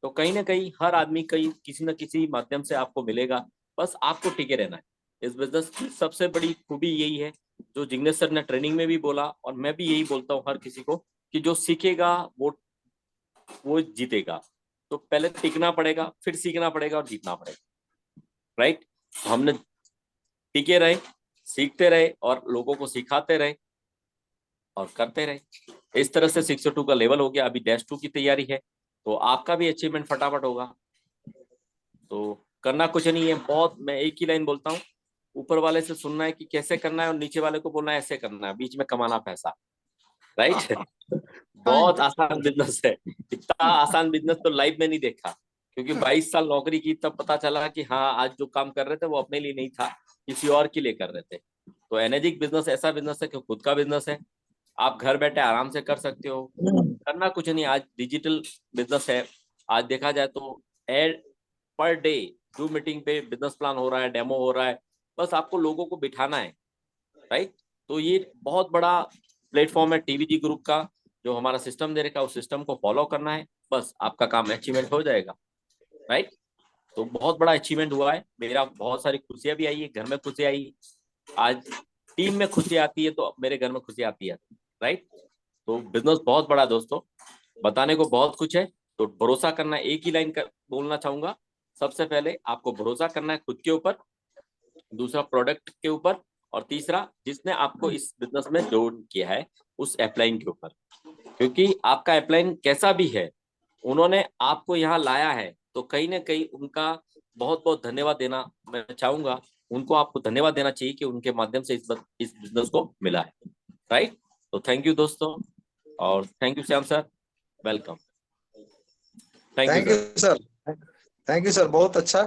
तो कहीं ना कहीं हर आदमी किसी न किसी माध्यम से आपको मिलेगा, बस आपको टिके रहना है। इस बिजनेस की सबसे बड़ी खूबी यही है, जो जिग्नेश सर ने ट्रेनिंग में भी बोला, और मैं भी यही बोलता हूँ हर किसी को, कि जो सीखेगा वो जीतेगा। तो पहले टिकना पड़ेगा, फिर सीखना पड़ेगा और जीतना पड़ेगा, राइट। हमने टिके रहे, सीखते रहे और लोगों को सिखाते रहे और करते रहे। इस तरह से 602 का लेवल हो गया, अभी -2 की तैयारी है, तो आपका भी अचीवमेंट फटाफट होगा। तो करना कुछ नहीं है, बहुत, मैं एक ही लाइन बोलता हूँ, ऊपर वाले से सुनना है कि कैसे करना है, और नीचे वाले को बोलना है ऐसे करना है, बीच में कमाना पैसा, राइट। बहुत आसान बिजनेस है, इतना आसान बिजनेस तो लाइफ में नहीं देखा, क्योंकि 22 साल नौकरी की तब पता चला कि हाँ, आज जो काम कर रहे थे वो अपने लिए नहीं था, किसी और के लिए कर रहे थे। तो एनर्जिक बिजनेस ऐसा बिजनेस है कि खुद का बिजनेस है, आप घर बैठे आराम से कर सकते हो, करना कुछ नहीं। आज डिजिटल बिजनेस है, आज देखा जाए तो एड पर डे जूम मीटिंग पे बिजनेस प्लान हो रहा है, डेमो हो रहा है, बस आपको लोगों को बिठाना है, राइट। तो ये बहुत बड़ा प्लेटफॉर्म है टीवीजी ग्रुप का, जो हमारा सिस्टम दे रखा है, उस सिस्टम को फॉलो करना है, बस आपका काम अचीवमेंट हो जाएगा, राइट। तो बहुत बड़ा अचीवमेंट हुआ है मेरा, बहुत सारी खुशियां भी आई है, घर में खुशी आई, आज टीम में खुशी आती है तो मेरे घर में खुशी आती है, राइट। तो बिजनेस बहुत बड़ा दोस्तों, बताने को बहुत कुछ है, तो भरोसा करना, एक ही लाइन बोलना चाहूंगा, सबसे पहले आपको भरोसा करना है खुद के ऊपर, दूसरा प्रोडक्ट के ऊपर, और तीसरा जिसने आपको इस बिजनेस में जोड़ किया है उस अपलाइन के ऊपर, क्योंकि आपका अपलाइन कैसा भी है, उन्होंने आपको यहाँ लाया है, तो कहीं ना कहीं उनका बहुत बहुत धन्यवाद देना मैं चाहूंगा, उनको आपको धन्यवाद देना चाहिए कि उनके माध्यम से इस बिजनेस को मिला है, राइट। तो थैंक यू दोस्तों, और thank you Shyam sir, welcome. Thank you thank you sir. Sir, thank you sir, बहुत अच्छा।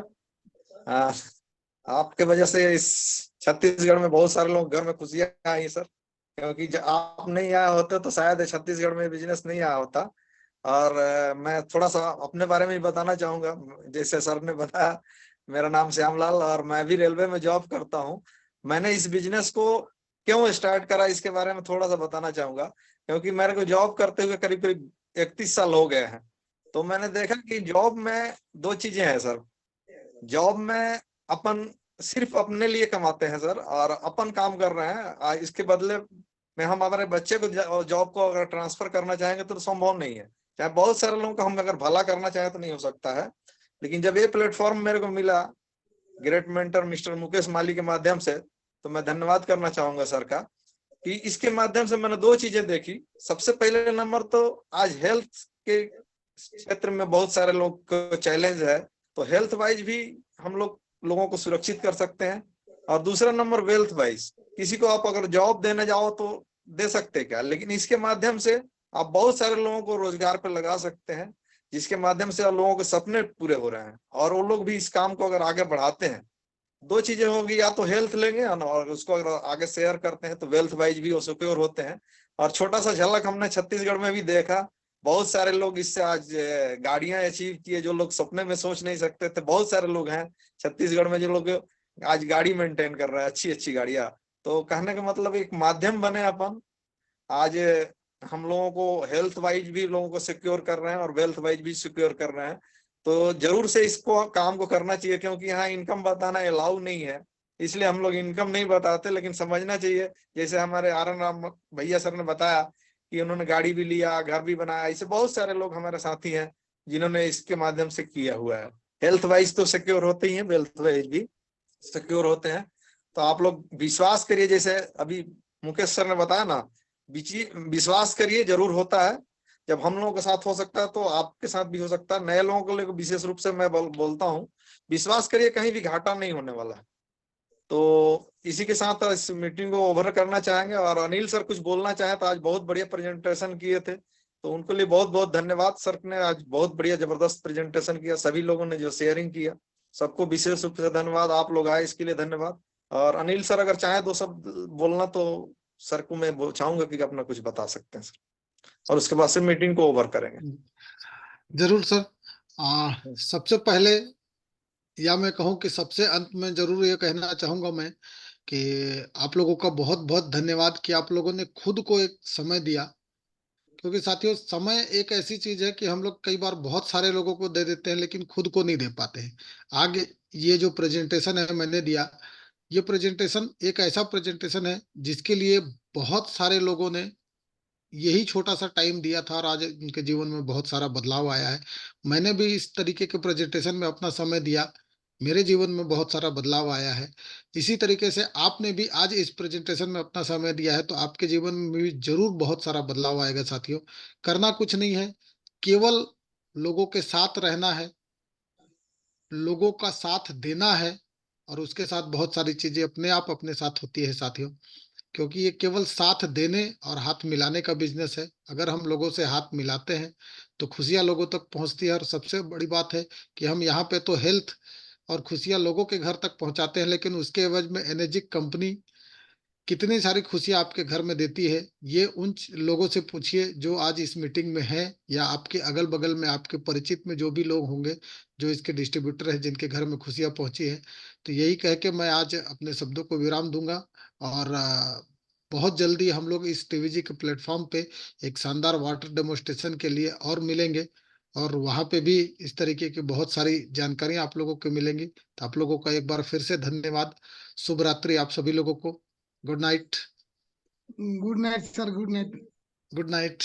आपके वजह से इस छत्तीसगढ़ में बहुत सारे लोग घर में खुशियां आई सर, क्योंकि जब आप नहीं आए होते तो शायद छत्तीसगढ़ में बिजनेस नहीं आया होता। और मैं थोड़ा सा अपने बारे में भी बताना चाहूंगा। जैसे सर ने बताया, मेरा नाम श्यामलाल और मैं भी रेलवे में जॉब करता हूँ। मैंने इस बिजनेस को क्यों स्टार्ट करा इसके बारे में थोड़ा सा बताना चाहूंगा, क्योंकि मेरे को जॉब करते हुए करीब करीब 31 साल हो गए हैं। तो मैंने देखा कि जॉब में 2 चीजें हैं सर। जॉब में अपन सिर्फ अपने लिए कमाते हैं सर, और अपन काम कर रहे हैं, इसके बदले में हम हमारे बच्चे को जॉब को अगर ट्रांसफर करना चाहेंगे तो संभव नहीं है। चाहे बहुत सारे लोगों का हम अगर भला करना चाहें तो नहीं हो सकता है। लेकिन जब ये प्लेटफॉर्म मेरे को मिला ग्रेट मेंटर मिस्टर मुकेश माली के माध्यम से, तो मैं धन्यवाद करना चाहूंगा सर का। कि इसके माध्यम से मैंने दो चीजें देखी। सबसे पहले नंबर तो आज हेल्थ के क्षेत्र में बहुत सारे लोग को चैलेंज है, तो हेल्थ वाइज भी हम लोगों को सुरक्षित कर सकते हैं। और दूसरा नंबर वेल्थ वाइज, किसी को आप अगर जॉब देने जाओ तो दे सकते क्या, लेकिन इसके माध्यम से आप बहुत सारे लोगों को रोजगार पर लगा सकते हैं, जिसके माध्यम से लोगों के सपने पूरे हो रहे हैं और वो लोग भी इस काम को अगर आगे बढ़ाते हैं। दो चीजें होगी, या तो हेल्थ लेंगे और उसको अगर आगे शेयर करते हैं तो वेल्थ वाइज भी वो सिक्योर होते हैं। और छोटा सा झलक हमने छत्तीसगढ़ में भी देखा, बहुत सारे लोग इससे आज गाड़ियां अचीव किए, जो लोग सपने में सोच नहीं सकते थे। बहुत सारे लोग हैं छत्तीसगढ़ में जो लोग आज गाड़ी मेंटेन कर रहे हैं, अच्छी अच्छी गाड़ियां। तो कहने का मतलब एक माध्यम बने अपन, आज हम लोगों को हेल्थ वाइज भी लोगों को सिक्योर कर रहे हैं और वेल्थ वाइज भी सिक्योर कर रहे हैं। तो जरूर से इसको काम को करना चाहिए, क्योंकि यहाँ इनकम बताना अलाउ नहीं है, इसलिए हम लोग इनकम नहीं बताते। लेकिन समझना चाहिए, जैसे हमारे आर.एन. राम भैया सर ने बताया कि उन्होंने गाड़ी भी लिया, घर भी बनाया, ऐसे बहुत सारे लोग हमारे साथी हैं जिन्होंने इसके माध्यम से किया हुआ है। हेल्थ वाइज तो सिक्योर होते ही है, वेल्थ वाइज भी सिक्योर होते हैं। तो आप लोग विश्वास करिए, जैसे अभी मुकेश सर ने बताया ना, विश्वास करिए, जरूर होता है। जब हम लोगों के साथ हो सकता है तो आपके साथ भी हो सकता है। नए लोगों को लेकर विशेष रूप से मैं बोलता हूँ, विश्वास करिए, कहीं भी घाटा नहीं होने वाला है। तो इसी के साथ इस मीटिंग को ओवर करना चाहेंगे। और अनिल सर कुछ बोलना चाहे तो आज बहुत बढ़िया प्रेजेंटेशन किए थे, तो उनके लिए बहुत बहुत धन्यवाद। सर ने आज बहुत बढ़िया जबरदस्त प्रेजेंटेशन किया, सभी लोगों ने जो शेयरिंग किया सबको विशेष रूप से धन्यवाद। आप लोग आए इसके लिए धन्यवाद। और अनिल सर अगर चाहे दो शब्द बोलना तो सर को मैं चाहूंगा कि अपना कुछ बता सकते हैं सर, और उसके बाद से मीटिंग को ओवर करेंगे। जरूर सर। सबसे पहले या मैं कहूं कि सबसे अंत में जरूर ये कहना चाहूंगा मैं कि आप लोगों का बहुत बहुत धन्यवाद कि आप लोगों ने खुद को एक समय दिया। क्योंकि साथियों, समय एक ऐसी चीज है कि हम लोग कई बार बहुत सारे लोगों को दे देते हैं लेकिन खुद को नहीं दे पाते हैं। आगे ये जो प्रेजेंटेशन है मैंने दिया, ये प्रेजेंटेशन एक ऐसा प्रेजेंटेशन है जिसके लिए बहुत सारे लोगों ने यही छोटा सा टाइम दिया था और आज उनके जीवन में बहुत सारा बदलाव आया है। मैंने भी इस तरीके के प्रेजेंटेशन में अपना समय दिया, मेरे जीवन में बहुत सारा बदलाव आया है। इसी तरीके से आपने भी आज इस प्रेजेंटेशन में अपना समय दिया है तो आपके जीवन में भी जरूर बहुत सारा बदलाव आएगा साथियों। करना कुछ नहीं है, केवल लोगों के साथ रहना है, लोगों का साथ देना है, और उसके साथ बहुत सारी चीजें अपने आप अपने साथ होती है साथियों। क्योंकि ये केवल साथ देने और हाथ मिलाने का बिजनेस है। अगर हम लोगों से हाथ मिलाते हैं तो खुशियां लोगों तक पहुंचती है। और सबसे बड़ी बात है कि हम यहाँ पे तो हेल्थ और खुशियां लोगों के घर तक पहुंचाते हैं, लेकिन उसके एवज में एनर्जिक कंपनी कितनी सारी खुशियां आपके घर में देती है, ये उन लोगों से पूछिए जो आज इस मीटिंग में हैं, या आपके अगल बगल में आपके परिचित में जो भी लोग होंगे जो इसके डिस्ट्रीब्यूटर हैं जिनके घर में खुशियां पहुंची है। तो यही कह के मैं आज अपने शब्दों को विराम दूंगा। और बहुत जल्दी हम लोग इस टीवीजी के प्लेटफॉर्म पे एक शानदार वाटर डेमोस्ट्रेशन के लिए और मिलेंगे, और वहां पे भी इस तरीके की बहुत सारी जानकारियां आप लोगों को मिलेंगी। तो आप लोगों का एक बार फिर से धन्यवाद। शुभ रात्रि आप सभी लोगों को। Good night. Good night sir, good night. Good night.